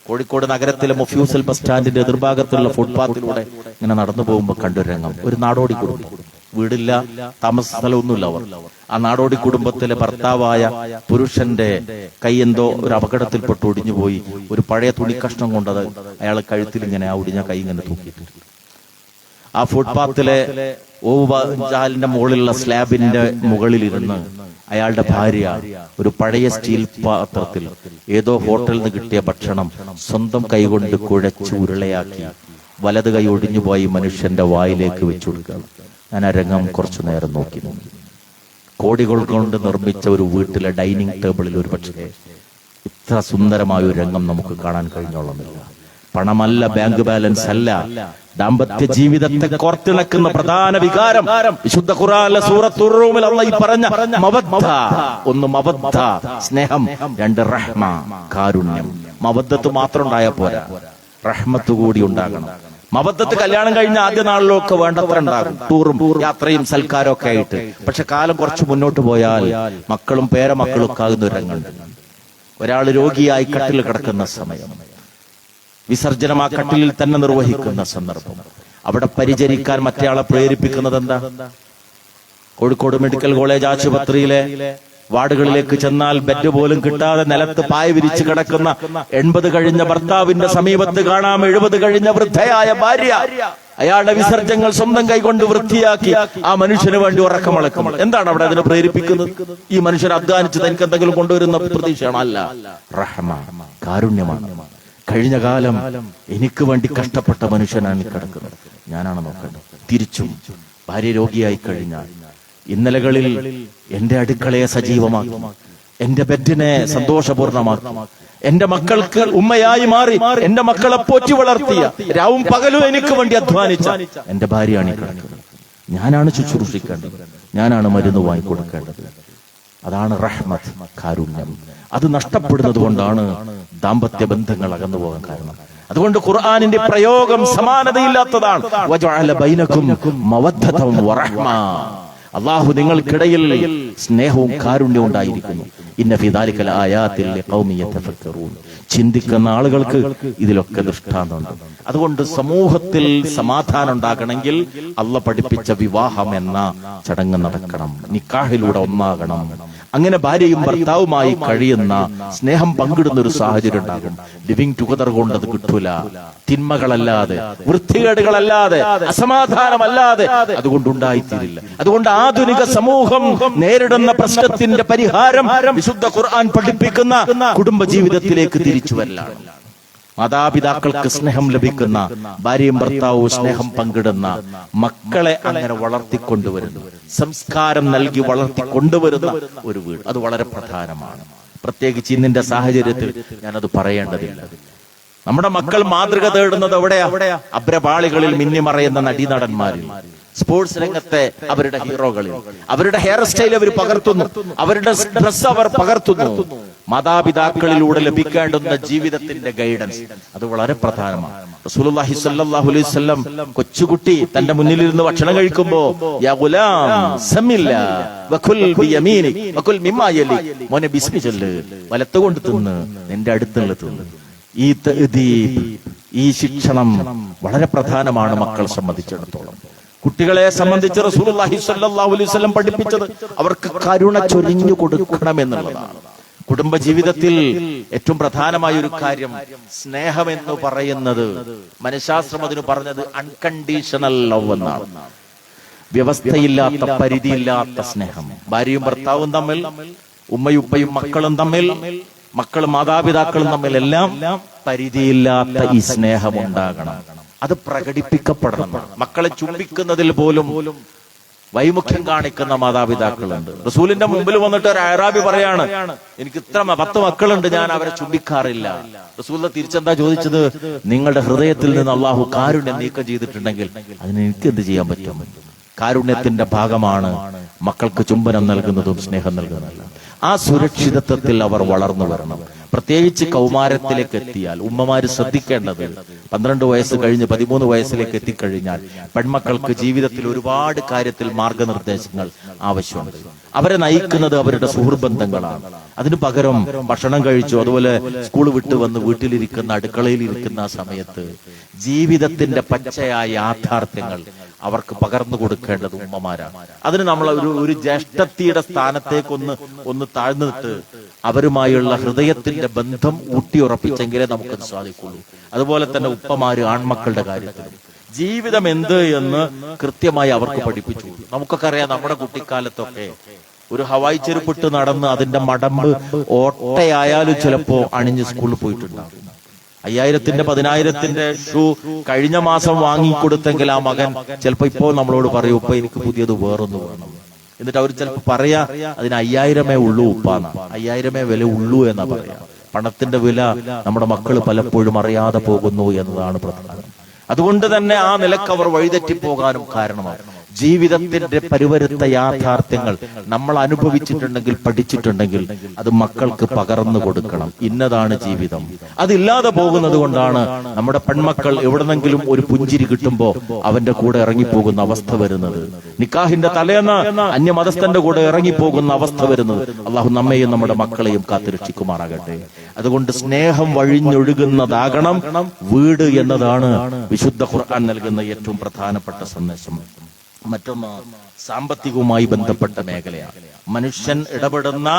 കോഴിക്കോട് നഗരത്തിലെ മൊഫ്യൂസൽ ബസ് സ്റ്റാൻഡിന്റെ എതിർഭാഗത്തുള്ള ഫുട്പാത്തിലൂടെ ഇങ്ങനെ നടന്നു പോകുമ്പോൾ കണ്ടൊരു രംഗം. ഒരു നാടോടി കുടുംബം, വീടില്ല, താമസ സ്ഥലമൊന്നുമില്ല അവർ. ആ നാടോടി കുടുംബത്തിലെ ഭർത്താവായ പുരുഷന്റെ കൈ എന്തോ ഒരു അപകടത്തിൽപ്പെട്ട് ഒടിഞ്ഞുപോയി. ഒരു പഴയ തുണി കഷ്ണം കൊണ്ടത് അയാൾ കഴുത്തിൽ ഇങ്ങനെ ആ ഒടിഞ്ഞ കൈ ഇങ്ങനെ തൂക്കിയിട്ടുണ്ട്. ആ ഫുട്പാത്തിലെ ഓവുചാലിന്റെ മുകളിലുള്ള സ്ലാബിന്റെ മുകളിലിരുന്ന് അയാളുടെ ഭാര്യ ഒരു പഴയ സ്റ്റീൽ പാത്രത്തിൽ ഏതോ ഹോട്ടലിൽ നിന്ന് കിട്ടിയ ഭക്ഷണം സ്വന്തം കൈകൊണ്ട് കുഴച്ച് ഉരുളയാക്കി വലത് കൈ ഒടിഞ്ഞുപോയി മനുഷ്യന്റെ വായിലേക്ക് വെച്ചു കൊടുക്കുക. ഞാൻ ആ രംഗം കുറച്ചു നേരം നോക്കി. കോടികൾ കൊണ്ട് നിർമ്മിച്ച ഒരു വീട്ടിലെ ഡൈനിങ് ടേബിളിൽ ഒരു പക്ഷേ ഇത്ര സുന്ദരമായ ഒരു രംഗം നമുക്ക് കാണാൻ കഴിഞ്ഞോളുന്നില്ല. പണമല്ല, ബാങ്ക് ബാലൻസ് അല്ല, ദാമ്പത്യ ജീവിതത്തെ കോർത്തിണക്കുന്ന പ്രധാന വികാരം. വിശുദ്ധ ഖുർആനിലെ സൂറത്തുർ റൂമിൽ അല്ലാഹു ഈ പറഞ്ഞ മവദ്ദ, ഒന്ന് മവദ്ദ സ്നേഹം, 2 റഹ്മ കാരുണ്യം. മവദ്ദത്ത് മാത്രം ഉണ്ടായാൽ പോരാ, റഹ്മത്ത് കൂടി ഉണ്ടാകണം. മവദ്ദത്ത് കല്യാണം കഴിഞ്ഞ ആദ്യ നാളിലൊക്കെ വേണ്ടത്ര ഉണ്ടാകും, ടൂറും യാത്രയും സൽക്കാരവും ഒക്കെ ആയിട്ട്. പക്ഷെ കാലം കുറച്ച് മുന്നോട്ട് പോയാൽ മക്കളും പേരമക്കളും ഒക്കെ ആകുന്ന ഒരു രംഗമുണ്ട്. ഒരാൾ രോഗിയായി കട്ടിൽ കിടക്കുന്ന സമയം, വിസർജനം ആ കട്ടിലിൽ തന്നെ നിർവഹിക്കുന്ന സന്ദർഭം, അവിടെ പരിചരിക്കാൻ മറ്റേയാളെ പ്രേരിപ്പിക്കുന്നത് എന്താ? കോഴിക്കോട് മെഡിക്കൽ കോളേജ് ആശുപത്രിയിലെ വാർഡുകളിലേക്ക് ചെന്നാൽ ബെഡ് പോലും കിട്ടാതെ നിലത്ത് പായ വിരിച്ച് കിടക്കുന്ന 80 കഴിഞ്ഞ ഭർത്താവിന്റെ സമീപത്ത് കാണാം 70 കഴിഞ്ഞ വൃദ്ധയായ ഭാര്യ. അയാളുടെ വിസർജ്യങ്ങൾ സ്വന്തം കൈകൊണ്ട് വൃത്തിയാക്കി ആ മനുഷ്യന് വേണ്ടി ഉറക്കമളക്കും. എന്താണ് അവിടെ അതിനെ പ്രേരിപ്പിക്കുന്നത്? ഈ മനുഷ്യൻ അധ്വാനിച്ച് തനിക്ക് എന്തെങ്കിലും കൊണ്ടുവരുന്ന പ്രതീക്ഷയാണ്? അല്ല, റഹ്മ കാരുണ്യമാണ്. കഴിഞ്ഞ കാലം എനിക്ക് വേണ്ടി കഷ്ടപ്പെട്ട മനുഷ്യനാണ് കിടക്കുന്നത്, ഞാനാണ് നോക്കേണ്ടത്. തിരിച്ചും ഭാര്യ രോഗിയായി കഴിഞ്ഞാൽ ഇന്നലകളിൽ എന്റെ അടുക്കളയെ സജീവമാക്കി, എന്റെ ബെഡിനെ സന്തോഷപൂർണമാക്കി, എന്റെ മക്കൾക്ക് ഉമ്മയായി മാറി എന്റെ മക്കളെ പോറ്റി വളർത്തിയ, രാവും പകലും എനിക്ക് വേണ്ടി അധ്വാനിച്ച എന്റെ ഭാര്യയാണ് ഈ കിടക്കുന്നത്. ഞാനാണ് ശുശ്രൂഷിക്കേണ്ടത്, ഞാനാണ് മരുന്ന് വാങ്ങിക്കൊടുക്കേണ്ടത്. അതാണ് റഹ്മത്ത്, കാരുണ്യം. അത് നഷ്ടപ്പെടുന്നത് കൊണ്ടാണ് ദാമ്പത്യ ബന്ധങ്ങൾ അകന്നു പോകാൻ കാരണം. അതുകൊണ്ട് ഖുർആനിന്റെ പ്രയോഗം സമാനതയില്ലാത്തതാണ്. വജഅല ബൈനകും മവദ്ദതൻ വറഹ്മ. അല്ലാഹു നിങ്ങൾക്കിടയിൽ സ്നേഹവും കാരുണ്യവും ഉണ്ടായിരിക്കുന്നു. ഇന്ന ഫീ ദാലിക ലആയാതിൻ ലിഖൗമി യതഫക്കറൂൻ. ചിന്തിക്കുന്ന ആളുകൾക്ക് ഇതിലൊക്കെ ദൃഷ്ടാന്തമുണ്ട്. അതുകൊണ്ട് സമൂഹത്തിൽ സമാധാനം ഉണ്ടാകണമെങ്കിൽ അല്ലാഹു പഠിപ്പിച്ച വിവാഹം എന്ന ചടങ്ങ് നടക്കണം, നിക്കാഹിലൂടെ ഒന്നാകണം. അങ്ങനെ ഭാര്യയും ഭർത്താവുമായി കഴിയുന്ന, സ്നേഹം പങ്കിടുന്ന ഒരു സാഹചര്യം ഉണ്ടാകും. ലിവിങ് ടുഗദർ കൊണ്ട് അത് കിട്ടൂല. തിന്മകളല്ലാതെ, വൃത്തികേടുകളല്ലാതെ, അസമാധാനമല്ലാതെ അതുകൊണ്ടുണ്ടായിത്തീരില്ല. അതുകൊണ്ട് ആധുനിക സമൂഹം നേരിടുന്ന പ്രശ്നത്തിന്റെ പരിഹാരം വിശുദ്ധ ഖുർആൻ പഠിപ്പിക്കുന്ന കുടുംബജീവിതത്തിലേക്ക് തിരിച്ചു വരലാണ്. മാതാപിതാക്കൾക്ക് സ്നേഹം ലഭിക്കുന്ന, ഭാര്യയും ഭർത്താവും സ്നേഹം പങ്കിടുന്ന, മക്കളെ അങ്ങനെ വളർത്തിക്കൊണ്ടുവരുന്നു, സംസ്കാരം നൽകി വളർത്തിക്കൊണ്ടുവരുന്ന ഒരു വീട്, അത് വളരെ പ്രധാനമാണ്. പ്രത്യേകിച്ച് ഇന്നിന്റെ സാഹചര്യത്തിൽ ഞാനത് പറയേണ്ടതില്ല. നമ്മുടെ മക്കൾ മാതൃക തേടുന്നത് എവിടെയാ? അബ്രപാളികളിൽ മിന്നിമറയുന്ന നടീനടന്മാരിൽ, സ്പോർട്സ് രംഗത്തെ അവരുടെ ഹീറോകളിൽ. അവരുടെ ഹെയർ സ്റ്റൈൽ അവർ പകർത്തുന്നു, അവരുടെ ഡ്രസ് അവർ പകർത്തുന്നു. മാതാപിതാക്കളിലൂടെ ലഭിക്കേണ്ടുന്ന ജീവിതത്തിന്റെ ഗൈഡൻസ് അത് വളരെ പ്രധാനമാണ്. റസൂലുള്ളാഹി സ്വല്ലല്ലാഹു അലൈഹി വസല്ലം കൊച്ചുകുട്ടി തന്റെ മുന്നിലിരുന്ന് ഭക്ഷണം കഴിക്കുമ്പോ യാ ഗുലാം സമില്ല വകുൽ ബിയമീനിക് വകുൽ മിമ്മാ യലി, മോനെ ബിസ്മി ചൊല്ല്, വലത്തുകൊണ്ട് തിന്ന്, നിന്റെ അടുത്തുള്ള തിന്ന്. ഈ തഅദീബ്, ഈ ശിക്ഷണം വളരെ പ്രധാനമാണ് മക്കളെ സംബന്ധിച്ചിടത്തോളം. കുട്ടികളെ സംബന്ധിച്ച് റസൂലുള്ളാഹി സ്വല്ലല്ലാഹു അലൈഹി വസല്ലം പഠിപ്പിച്ചത് അവർക്ക് കരുണ ചൊരിഞ്ഞു കൊടുക്കണമെന്നുള്ളതാണ്. കുടുംബജീവിതത്തിൽ ഏറ്റവും പ്രധാനമായ ഒരു കാര്യം സ്നേഹം എന്ന് പറയുന്നത്, മനഃശാസ്ത്രം അതിന് പറഞ്ഞത് അൺകണ്ടീഷണൽ ലവ് എന്നാണ്. വ്യവസ്ഥയില്ലാത്ത, പരിധിയില്ലാത്ത സ്നേഹം. ഭാര്യയും ഭർത്താവും തമ്മിൽ, ഉമ്മയുപ്പയും മക്കളും തമ്മിൽ, മക്കളും മാതാപിതാക്കളും തമ്മിൽ എല്ലാം പരിധിയില്ലാത്ത ഈ സ്നേഹം ഉണ്ടാകണം. അത് പ്രകടിപ്പിക്കപ്പെടണം. മക്കളെ ചുംബിക്കുന്നതിൽ പോലും വൈമുഖ്യം കാണിക്കുന്ന മാതാപിതാക്കളുണ്ട്. റസൂലിന്റെ മുമ്പിൽ വന്നിട്ട് ഒരു അയറാബി പറയാണ്, എനിക്ക് ഇത്ര 10 മക്കളുണ്ട്, ഞാൻ അവരെ ചുംബിക്കാറില്ല. റസൂൽ തിരിച്ചെന്താ ചോദിച്ചത്? നിങ്ങളുടെ ഹൃദയത്തിൽ നിന്ന് അള്ളാഹു കാരുണ്യം നീക്കം ചെയ്തിട്ടുണ്ടെങ്കിൽ അതിന് എനിക്ക് എന്ത് ചെയ്യാൻ പറ്റും? കാരുണ്യത്തിന്റെ ഭാഗമാണ് മക്കൾക്ക് ചുംബനം നൽകുന്നതും സ്നേഹം നൽകുന്നതും. ആ സുരക്ഷിതത്വത്തിൽ അവർ വളർന്നു വരണം. പ്രത്യേകിച്ച് കൗമാരത്തിലേക്ക് എത്തിയാൽ ഉമ്മമാര് ശ്രദ്ധിക്കേണ്ടത്, 12 വയസ്സ് കഴിഞ്ഞ് 13 വയസ്സിലേക്ക് എത്തിക്കഴിഞ്ഞാൽ പെൺമക്കൾക്ക് ജീവിതത്തിൽ ഒരുപാട് കാര്യത്തിൽ മാർഗനിർദ്ദേശങ്ങൾ ആവശ്യമുണ്ട്. അവരെ നയിക്കുന്നത് അവരുടെ സുഹൃബന്ധങ്ങളാണ്. അതിനു പകരം ഭക്ഷണം കഴിച്ചു, അതുപോലെ സ്കൂൾ വിട്ട് വന്ന് വീട്ടിലിരിക്കുന്ന, അടുക്കളയിലിരിക്കുന്ന സമയത്ത് ജീവിതത്തിന്റെ പച്ചയായ യാഥാർത്ഥ്യങ്ങൾ അവർക്ക് പകർന്നു കൊടുക്കേണ്ടത് ഉമ്മമാരാണ്. അതിന് നമ്മൾ ഒരു ജ്യേഷ്ഠത്തിയുടെ സ്ഥാനത്തേക്കൊന്ന് താഴ്ന്നിട്ട് അവരുമായുള്ള ഹൃദയത്തിന്റെ ബന്ധം ഊട്ടിയുറപ്പിച്ചെങ്കിലേ നമുക്കത് സാധിക്കുള്ളൂ. അതുപോലെ തന്നെ ഉപ്പമാര് ആൺമക്കളുടെ കാര്യത്തിലും ജീവിതം എന്ത് എന്ന് കൃത്യമായി അവർക്ക് പഠിപ്പിച്ചു. നമുക്കൊക്കെ അറിയാം, നമ്മുടെ കുട്ടിക്കാലത്തൊക്കെ ഒരു ഹവായി ചെരുപ്പിട്ട് നടന്ന് അതിന്റെ മടമ്പ് ഓട്ടയായാലും ചിലപ്പോ അണിഞ്ഞ് സ്കൂളിൽ പോയിട്ടുണ്ടാകും. 5000-ന്റെ 10,000-ന്റെ ഷൂ കഴിഞ്ഞ മാസം വാങ്ങിക്കൊടുത്തെങ്കിൽ ആ മകൻ ചിലപ്പോ ഇപ്പോ നമ്മളോട് പറയും, ഉപ്പ എനിക്ക് പുതിയത് വേറൊന്ന് വേണം. എന്നിട്ട് അവർ ചിലപ്പോ പറയാ, അതിന് 5000 ഉള്ളൂ ഉപ്പാന്ന, 5000 വില ഉള്ളൂ എന്നാ പറയാ. പണത്തിന്റെ വില നമ്മുടെ മക്കൾ പലപ്പോഴും അറിയാതെ പോകുന്നു എന്നതാണ് പ്രധാനം. അതുകൊണ്ട് തന്നെ ആ നിലക്ക് അവർ വഴിതെറ്റിപ്പോകാനും കാരണമാണ്. ജീവിതത്തിന്റെ പരിവരുത്ത യാഥാർത്ഥ്യങ്ങൾ നമ്മൾ അനുഭവിച്ചിട്ടുണ്ടെങ്കിൽ, പഠിച്ചിട്ടുണ്ടെങ്കിൽ അത് മക്കൾക്ക് പകർന്നു കൊടുക്കണം. ഇന്നതാണ് ജീവിതം. അതില്ലാതെ പോകുന്നത് കൊണ്ടാണ് നമ്മുടെ പെൺമക്കൾ എവിടെന്നെങ്കിലും ഒരു പുഞ്ചിരി കിട്ടുമ്പോ അവന്റെ കൂടെ ഇറങ്ങിപ്പോകുന്ന അവസ്ഥ വരുന്നത്. നിക്കാഹിന്റെ തലേന്ന് അന്യമതസ്ഥന്റെ കൂടെ ഇറങ്ങിപ്പോകുന്ന അവസ്ഥ വരുന്നത്. അള്ളാഹു നമ്മെയും നമ്മുടെ മക്കളെയും കാത്തുരക്ഷിക്കുമാറാകട്ടെ. അതുകൊണ്ട് സ്നേഹം വഴിഞ്ഞൊഴുകുന്നതാകണം വീട് എന്നതാണ് വിശുദ്ധ ഖുർആൻ നൽകുന്ന ഏറ്റവും പ്രധാനപ്പെട്ട സന്ദേശം. മറ്റൊന്ന് സാമ്പത്തികവുമായി ബന്ധപ്പെട്ട മേഖലയാണ്. മനുഷ്യൻ ഇടപെടുന്ന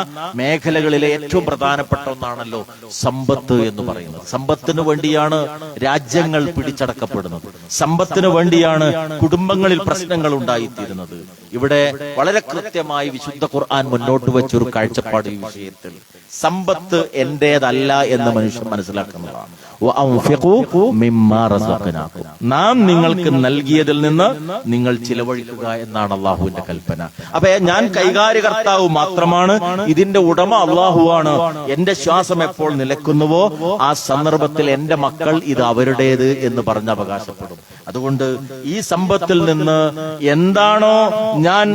മേഖലകളിലെ ഏറ്റവും പ്രധാനപ്പെട്ട ഒന്നാണല്ലോ സമ്പത്ത് എന്ന് പറയുന്നത്. സമ്പത്തിന് വേണ്ടിയാണ് രാജ്യങ്ങൾ പിടിച്ചടക്കപ്പെടുന്നത്. സമ്പത്തിന് വേണ്ടിയാണ് കുടുംബങ്ങളിൽ പ്രശ്നങ്ങൾ ഉണ്ടായിത്തീരുന്നത്. ഇവിടെ വളരെ കൃത്യമായി വിശുദ്ധ ഖുർആൻ മുന്നോട്ട് വെച്ചൊരു കാഴ്ചപ്പാട് ഈ വിഷയത്തിൽ. സമ്പത്ത് എന്റേതല്ല എന്ന് മനുഷ്യൻ മനസ്സിലാക്കുന്നതാണ്. നാം നിങ്ങൾക്ക് നൽകിയതിൽ നിന്ന് നിങ്ങൾ ചിലവഴിക്കുക എന്നാണ് അള്ളാഹുവിന്റെ കൽപ്പന. അപ്പൊ ഞാൻ കൈകാര്യകർത്താവ് മാത്രമാണ്, ഇതിന്റെ ഉടമ അള്ളാഹുവാണ്. എന്റെ ശ്വാസം എപ്പോൾ നിലക്കുന്നുവോ ആ സന്ദർഭത്തിൽ എന്റെ മക്കൾ ഇത് അവരുടേത് എന്ന് പറഞ്ഞ് അവകാശപ്പെടും. അതുകൊണ്ട് ഈ സമ്പത്തിൽ നിന്ന് എന്താണോ ഞാൻ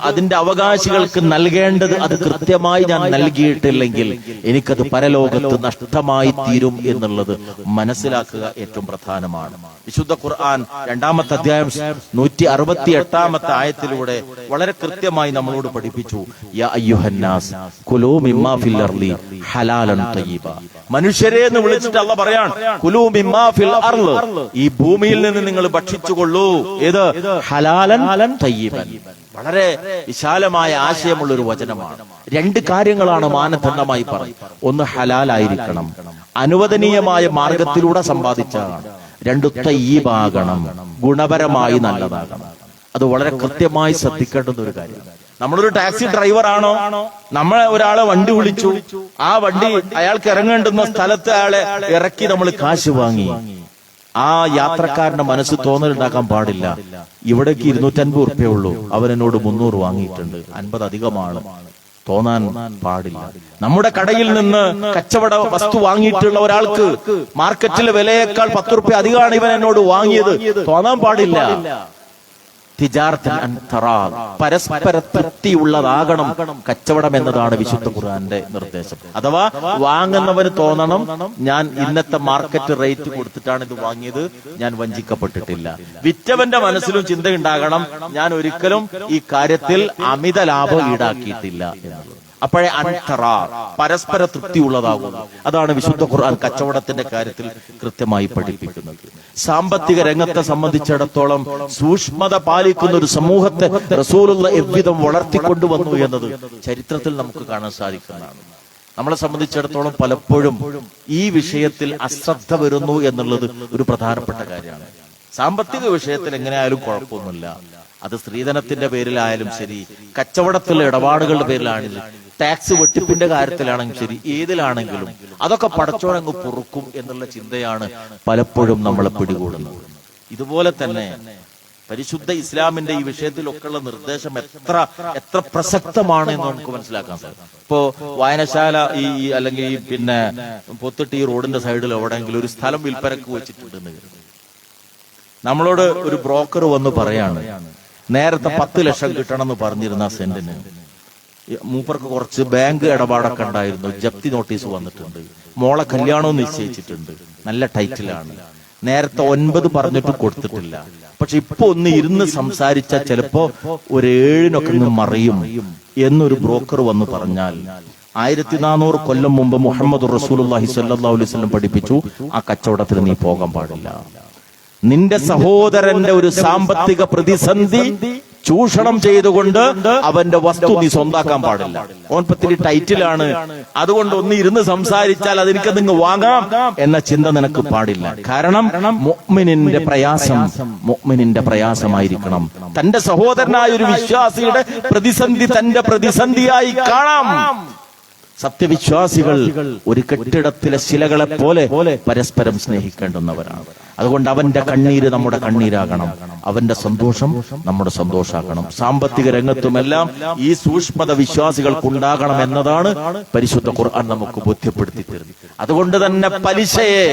അതിന്റെ അവകാശികൾക്ക് നൽകേണ്ടത് അത് കൃത്യമായി ഞാൻ നൽകിയിട്ടില്ലെങ്കിൽ എനിക്കത് പരലോകത്ത് നഷ്ടമായി തീരും എന്നുള്ളത് മനസ്സിലാക്കുക ഏറ്റവും പ്രധാനമാണ്. വിശുദ്ധ ഖുർആൻ 2-ാമത്തെ അധ്യായം 168-ാമത്തെ ആയത്തിലൂടെ വളരെ കൃത്യമായി നമ്മളോട് പഠിപ്പിച്ചു, യാ അയ്യുഹന്നാസ് കുലൂ മിമ്മാ ഫിൽ അർളി ഹലാലൻ തയ്യിബ. മനുഷ്യരെ എന്ന് വിളിച്ചിട്ട് അല്ലാഹ് പറയാണ്, കുലൂ മിമ്മാ ഫിൽ അർള്, ഈ ഭൂമിയിൽ നിന്ന് നിങ്ങൾ ഭക്ഷിച്ചുകൊള്ളൂ. ഏത്? ഹലാലൻ തയ്യിബൻ. വളരെ വിശാലമായ ആശയമുള്ള ഒരു വചനമാണ്. 2 കാര്യങ്ങളാണ് മാനദണ്ഡമായി പറയുന്നത്. ഒന്ന് ഹലാലായിരിക്കണം, അനുവദനീയമായ മാർഗത്തിലൂടെ സമ്പാദിച്ചതാണ്. 2 തയ്യിബാകണം, ഗുണപരമായി നല്ലതാകണം. അത് വളരെ കൃത്യമായി ശ്രദ്ധിക്കേണ്ടുന്ന ഒരു കാര്യമാണ്. നമ്മളൊരു ടാക്സി ഡ്രൈവർ ആണോ, നമ്മളെ ഒരാളെ വണ്ടി വിളിച്ചു, ആ വണ്ടി അയാൾക്ക് ഇറങ്ങേണ്ടുന്ന സ്ഥലത്ത് അയാളെ ഇറക്കി നമ്മൾ കാശ് വാങ്ങി, ആ യാത്രക്കാരന്റെ മനസ്സ് തോന്നലുണ്ടാക്കാൻ പാടില്ല, ഇവിടേക്ക് 250 ഉറുപ്പ്യേ ഉള്ളൂ, അവനെന്നോട് 300 വാങ്ങിയിട്ടുണ്ട്, 50 അധികമാണ് തോന്നാൻ പാടില്ല. നമ്മുടെ കടയിൽ നിന്ന് കച്ചവട വസ്തു വാങ്ങിയിട്ടുള്ള ഒരാൾക്ക് മാർക്കറ്റിലെ വിലയേക്കാൾ 10 ഉറുപ്പ്യ അധികമാണ് ഇവൻ എന്നോട് വാങ്ങിയത് തോന്നാൻ പാടില്ല. പരസ്പര തൃപ്തിയുള്ളതാകണം കച്ചവടം എന്നതാണ് വിശുദ്ധ ഖുർആന്റെ നിർദ്ദേശം. അഥവാ വാങ്ങുന്നവന് തോന്നണം, ഞാൻ ഇന്നത്തെ മാർക്കറ്റ് റേറ്റ് കൊടുത്തിട്ടാണ് ഇത് വാങ്ങിയത്, ഞാൻ വഞ്ചിക്കപ്പെട്ടിട്ടില്ല. വിറ്റവന്റെ മനസ്സിലും ചിന്തയുണ്ടാകണം, ഞാൻ ഒരിക്കലും ഈ കാര്യത്തിൽ അമിത ലാഭം ഈടാക്കിയിട്ടില്ല എന്നുള്ളത്. അപ്പോഴേ പരസ്പര തൃപ്തിയുള്ളതാകുന്നു. അതാണ് വിശുദ്ധ ഖുർആൻ കച്ചവടത്തിന്റെ കാര്യത്തിൽ കൃത്യമായി പഠിപ്പിക്കുന്നത്. സാമ്പത്തിക രംഗത്തെ സംബന്ധിച്ചിടത്തോളം സൂക്ഷ്മത പാലിക്കുന്ന ഒരു സമൂഹത്തെ റസൂലുള്ള എவ்விதം വളർത്തിക്കൊണ്ടുവന്നു എന്നത് ചരിത്രത്തിൽ നമുക്ക് കാണാൻ സാധിക്കുന്നതാണ്. നമ്മളെ സംബന്ധിച്ചിടത്തോളം പലപ്പോഴും ഈ വിഷയത്തിൽ അശ്രദ്ധ വരുന്നു എന്നുള്ളത് ഒരു പ്രധാനപ്പെട്ട കാര്യമാണ്. സാമ്പത്തിക വിഷയത്തിൽ എങ്ങനെയായാലും കുഴപ്പമൊന്നുമില്ല, അത് സ്ത്രീധനത്തിന്റെ പേരിലായാലും ശരി, കച്ചവടത്തിലെ ഇടപാടുകളുടെ പേരിലാണെങ്കിലും, ടാക്സ് വെട്ടിപ്പിന്റെ കാര്യത്തിലാണെങ്കിലും ശരി, ഏതിലാണെങ്കിലും അതൊക്കെ പടച്ചോനങ്ങ് പൊറുക്കും എന്നുള്ള ചിന്തയാണ് പലപ്പോഴും നമ്മളെ പിടികൂടുന്നത്. ഇതുപോലെ തന്നെ പരിശുദ്ധ ഇസ്ലാമിന്റെ ഈ വിഷയത്തിലൊക്കെയുള്ള നിർദ്ദേശം എത്ര പ്രസക്തമാണ് എന്ന് നമുക്ക് മനസ്സിലാക്കാൻ സാധിക്കും. ഇപ്പോ വായനശാല അല്ലെങ്കിൽ പിന്നെ പൊത്തിട്ട് ഈ റോഡിന്റെ സൈഡിൽ എവിടെയെങ്കിലും ഒരു സ്ഥലം വിൽപ്പനക്ക് വെച്ചിട്ടുണ്ടെന്ന് കരുതും. നമ്മളോട് ഒരു ബ്രോക്കർ വന്ന് പറയാണ്, നേരത്തെ 10 ലക്ഷം കിട്ടണമെന്ന് പറഞ്ഞിരുന്ന സെന്റിന് മൂപ്പർക്ക് കുറച്ച് ബാങ്ക് ഇടപാടൊക്കെ ഉണ്ടായിരുന്നു, ജപ്തി നോട്ടീസ് വന്നിട്ടുണ്ട്, മോളെ കല്യാണവും നിശ്ചയിച്ചിട്ടുണ്ട്, നല്ല ടൈറ്റിലാണ്, നേരത്തെ 9 പറഞ്ഞിട്ട് കൊടുത്തിട്ടില്ല, പക്ഷെ ഇപ്പൊ ഒന്ന് ഇരുന്ന് സംസാരിച്ചാൽ ചിലപ്പോ ഒരു 7 മറിയും എന്നൊരു ബ്രോക്കർ വന്ന് പറഞ്ഞാൽ 1400 കൊല്ലം മുമ്പ് മുഹമ്മദ് റസൂലുള്ളാഹി സ്വല്ലല്ലാഹു അലൈഹി വസല്ലം പഠിപ്പിച്ചു, ആ കച്ചവടത്തിൽ നീ പോകാൻ പാടില്ല. നിന്റെ സഹോദരന്റെ ഒരു സാമ്പത്തിക പ്രതിസന്ധി ചൂഷണം ചെയ്തുകൊണ്ട് അവന്റെ വസ്തു നീ സ്വന്താക്കാൻ പാടില്ല. ഓൻപത്തിരി ടൈറ്റിലാണ്, അതുകൊണ്ട് ഒന്ന് ഇരുന്ന് സംസാരിച്ചാൽ അതെനിക്ക് നിങ്ങൾ വാങ്ങാം എന്ന ചിന്ത നിനക്ക് പാടില്ല. കാരണം മുഅ്മിനിന്റെ പ്രയാസമായിരിക്കണം. തന്റെ സഹോദരനായ ഒരു വിശ്വാസിയുടെ പ്രതിസന്ധി തന്റെ പ്രതിസന്ധിയായി കാണാം. സത്യവിശ്വാസികൾ ഒരു കെട്ടിടത്തിലെ ശിലകളെ പോലെ പരസ്പരം സ്നേഹിക്കേണ്ടുന്നവരാണ്. അതുകൊണ്ട് അവന്റെ കണ്ണീര് നമ്മുടെ കണ്ണീരാകണം, അവന്റെ സന്തോഷം നമ്മുടെ സന്തോഷാകണം. സാമ്പത്തിക രംഗത്തുമെല്ലാം ഈ സൂക്ഷ്മത വിശ്വാസികൾക്കുണ്ടാകണം എന്നതാണ് പരിശുദ്ധ ഖുർആൻ നമുക്ക് ബോധ്യപ്പെടുത്തി തരുന്നത്. അതുകൊണ്ട് തന്നെ പലിശയെ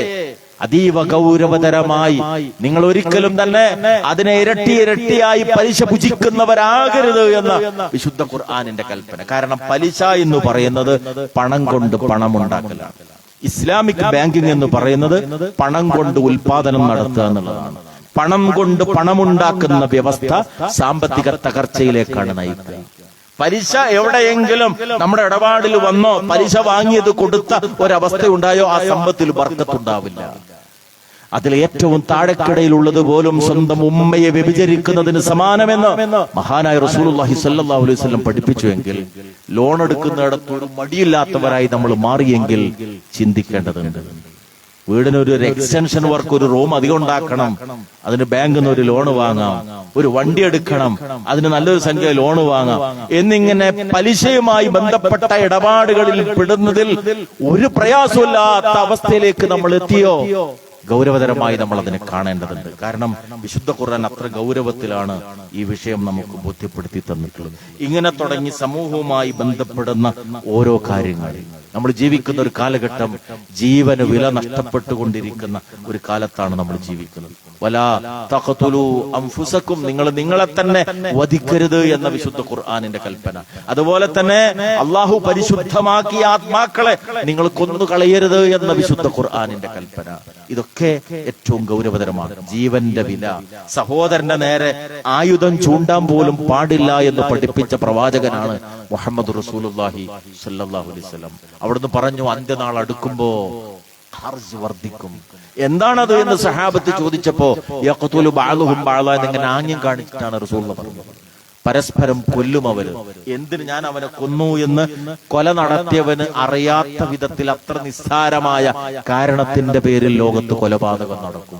അതീവ ഗൗരവതരമായി നിങ്ങൾ ഒരിക്കലും തന്നെ അതിനെ ഇരട്ടിയായി പലിശ ഭുജിക്കുന്നവരാകരുത് എന്ന വിശുദ്ധ ഖുർആനിന്റെ കൽപ്പന. കാരണം പലിശ എന്ന് പറയുന്നത് പണം കൊണ്ട് പണമുണ്ടാക്കലാണ്. ഇസ്ലാമിക് ബാങ്കിംഗ് എന്ന് പറയുന്നത് പണം കൊണ്ട് ഉൽപാദനം നടത്തുക എന്നുള്ളതാണ്. പണം കൊണ്ട് പണമുണ്ടാക്കുന്ന വ്യവസ്ഥ സാമ്പത്തിക തകർച്ചയിലേക്കാണ് നയിക്കുക. പലിശ എവിടെയെങ്കിലും നമ്മുടെ ഇടപാടിൽ വന്നോ, പലിശ വാങ്ങിയത് കൊടുത്ത ഒരവസ്ഥ ഉണ്ടായോ, ആ സമ്പത്തിൽ ബർക്കത്തുണ്ടാവില്ല. അതിൽ ഏറ്റവും താഴെക്കിടയിലുള്ളത് പോലും സ്വന്തം ഉമ്മയെ വ്യഭിചരിക്കുന്നതിന് സമാനമെന്ന് മഹാനായ റസൂലുള്ളാഹി സ്വല്ലല്ലാഹു അലൈഹി വസല്ലം പഠിപ്പിച്ചുവെങ്കിൽ, ലോൺ എടുക്കുന്നിടത്ത് ഒരു മടിയില്ലാത്തവരായി നമ്മൾ മാറിയെങ്കിൽ ചിന്തിക്കേണ്ടതുണ്ട്. വീടിനൊരു എക്സ്റ്റൻഷൻ വർക്ക്, ഒരു റൂം അധികം ഉണ്ടാക്കണം, അതിന് ബാങ്കിൽ നിന്ന് ഒരു ലോണ് വാങ്ങാം, ഒരു വണ്ടി എടുക്കണം, അതിന് നല്ലൊരു സംഖ്യ ലോണ് വാങ്ങാം എന്നിങ്ങനെ പലിശയുമായി ബന്ധപ്പെട്ട ഇടപാടുകളിൽ പെടുന്നതിൽ ഒരു പ്രയാസമില്ലാത്ത അവസ്ഥയിലേക്ക് നമ്മൾ എത്തിയോ, ഗൗരവതരമായി നമ്മൾ അതിനെ കാണേണ്ടതുണ്ട്. കാരണം വിശുദ്ധ ഖുർആൻ അത്ര ഗൗരവത്തിലാണ് ഈ വിഷയം നമുക്ക് ബോധ്യപ്പെടുത്തി തന്നിട്ടുള്ളത്. ഇങ്ങനെ തുടങ്ങി സമൂഹവുമായി ബന്ധപ്പെടുന്ന ഓരോ കാര്യങ്ങൾ, നമ്മൾ ജീവിക്കുന്ന ഒരു കാലഘട്ടം ജീവന് വില നഷ്ടപ്പെട്ടുകൊണ്ടിരിക്കുന്ന ഒരു കാലത്താണ് നമ്മൾ ജീവിക്കുന്നത്. വലാ തഖ്തുലൂ അൻഫുസകും, നിങ്ങൾ നിങ്ങളെ തന്നെ വധിക്കരുത് എന്ന വിശുദ്ധ ഖുർആനിന്റെ കൽപ്പന. അതുപോലെ തന്നെ അള്ളാഹു പരിശുദ്ധമാക്കിയ ആത്മാക്കളെ നിങ്ങൾ കൊന്നു കളയരുത് എന്ന വിശുദ്ധ ഖുർആനിന്റെ കൽപ്പന. ഇതൊക്കെ ഏറ്റവും ഗൗരവതരമാണ്. ജീവന്റെ വില, സഹോദരന്റെ നേരെ ആയുധം ചൂണ്ടാൻ പോലും പാടില്ല എന്ന് പഠിപ്പിച്ച പ്രവാചകനാണ് മുഹമ്മദ് റസൂലുള്ളാഹി സ്വല്ലല്ലാഹു അലൈഹി വസല്ലം. അവിടുന്ന് പറഞ്ഞു, അന്ത്യനാൾ അടുക്കുമ്പോ ഹർജ് വർദ്ധിക്കും. എന്താണത് എന്ന് സഹാബത്ത് ചോദിച്ചപ്പോ യഖ്തുലു ബഅദുഹും ബഅദ എന്നിങ്ങനെ ആംഗ്യം കാണിച്ചിട്ടാണ് റസൂലുള്ളാഹി പറഞ്ഞത്. പരസ്പരം കൊല്ലും അവര്. എന്തിന് ഞാൻ അവനെ കൊന്നു എന്ന് കൊല നടത്തിയവന് അറിയാത്ത വിധത്തിൽ അത്ര നിസ്സാരമായ കാരണത്തിന്റെ പേരിൽ ലോകത്ത് കൊലപാതകം നടക്കും.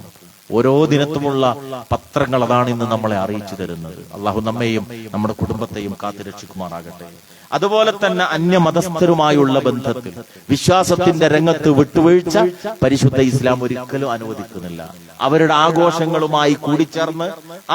ഓരോ ദിനത്തുമുള്ള പത്രങ്ങൾ അതാണ് ഇന്ന് നമ്മളെ അറിയിച്ചു തരുന്നത്. അള്ളാഹു നമ്മെയും നമ്മുടെ കുടുംബത്തെയും കാത്തുരക്ഷിക്കുമാറാകട്ടെ. അതുപോലെ തന്നെ അന്യമതസ്ഥരുമായുള്ള ബന്ധത്തിൽ വിശ്വാസത്തിന്റെ രംഗത്ത് വിട്ടുവീഴ്ച പരിശുദ്ധ ഇസ്ലാം ഒരിക്കലും അനുവദിക്കുന്നില്ല. അവരുടെ ആഘോഷങ്ങളുമായി കൂടിച്ചേർന്ന്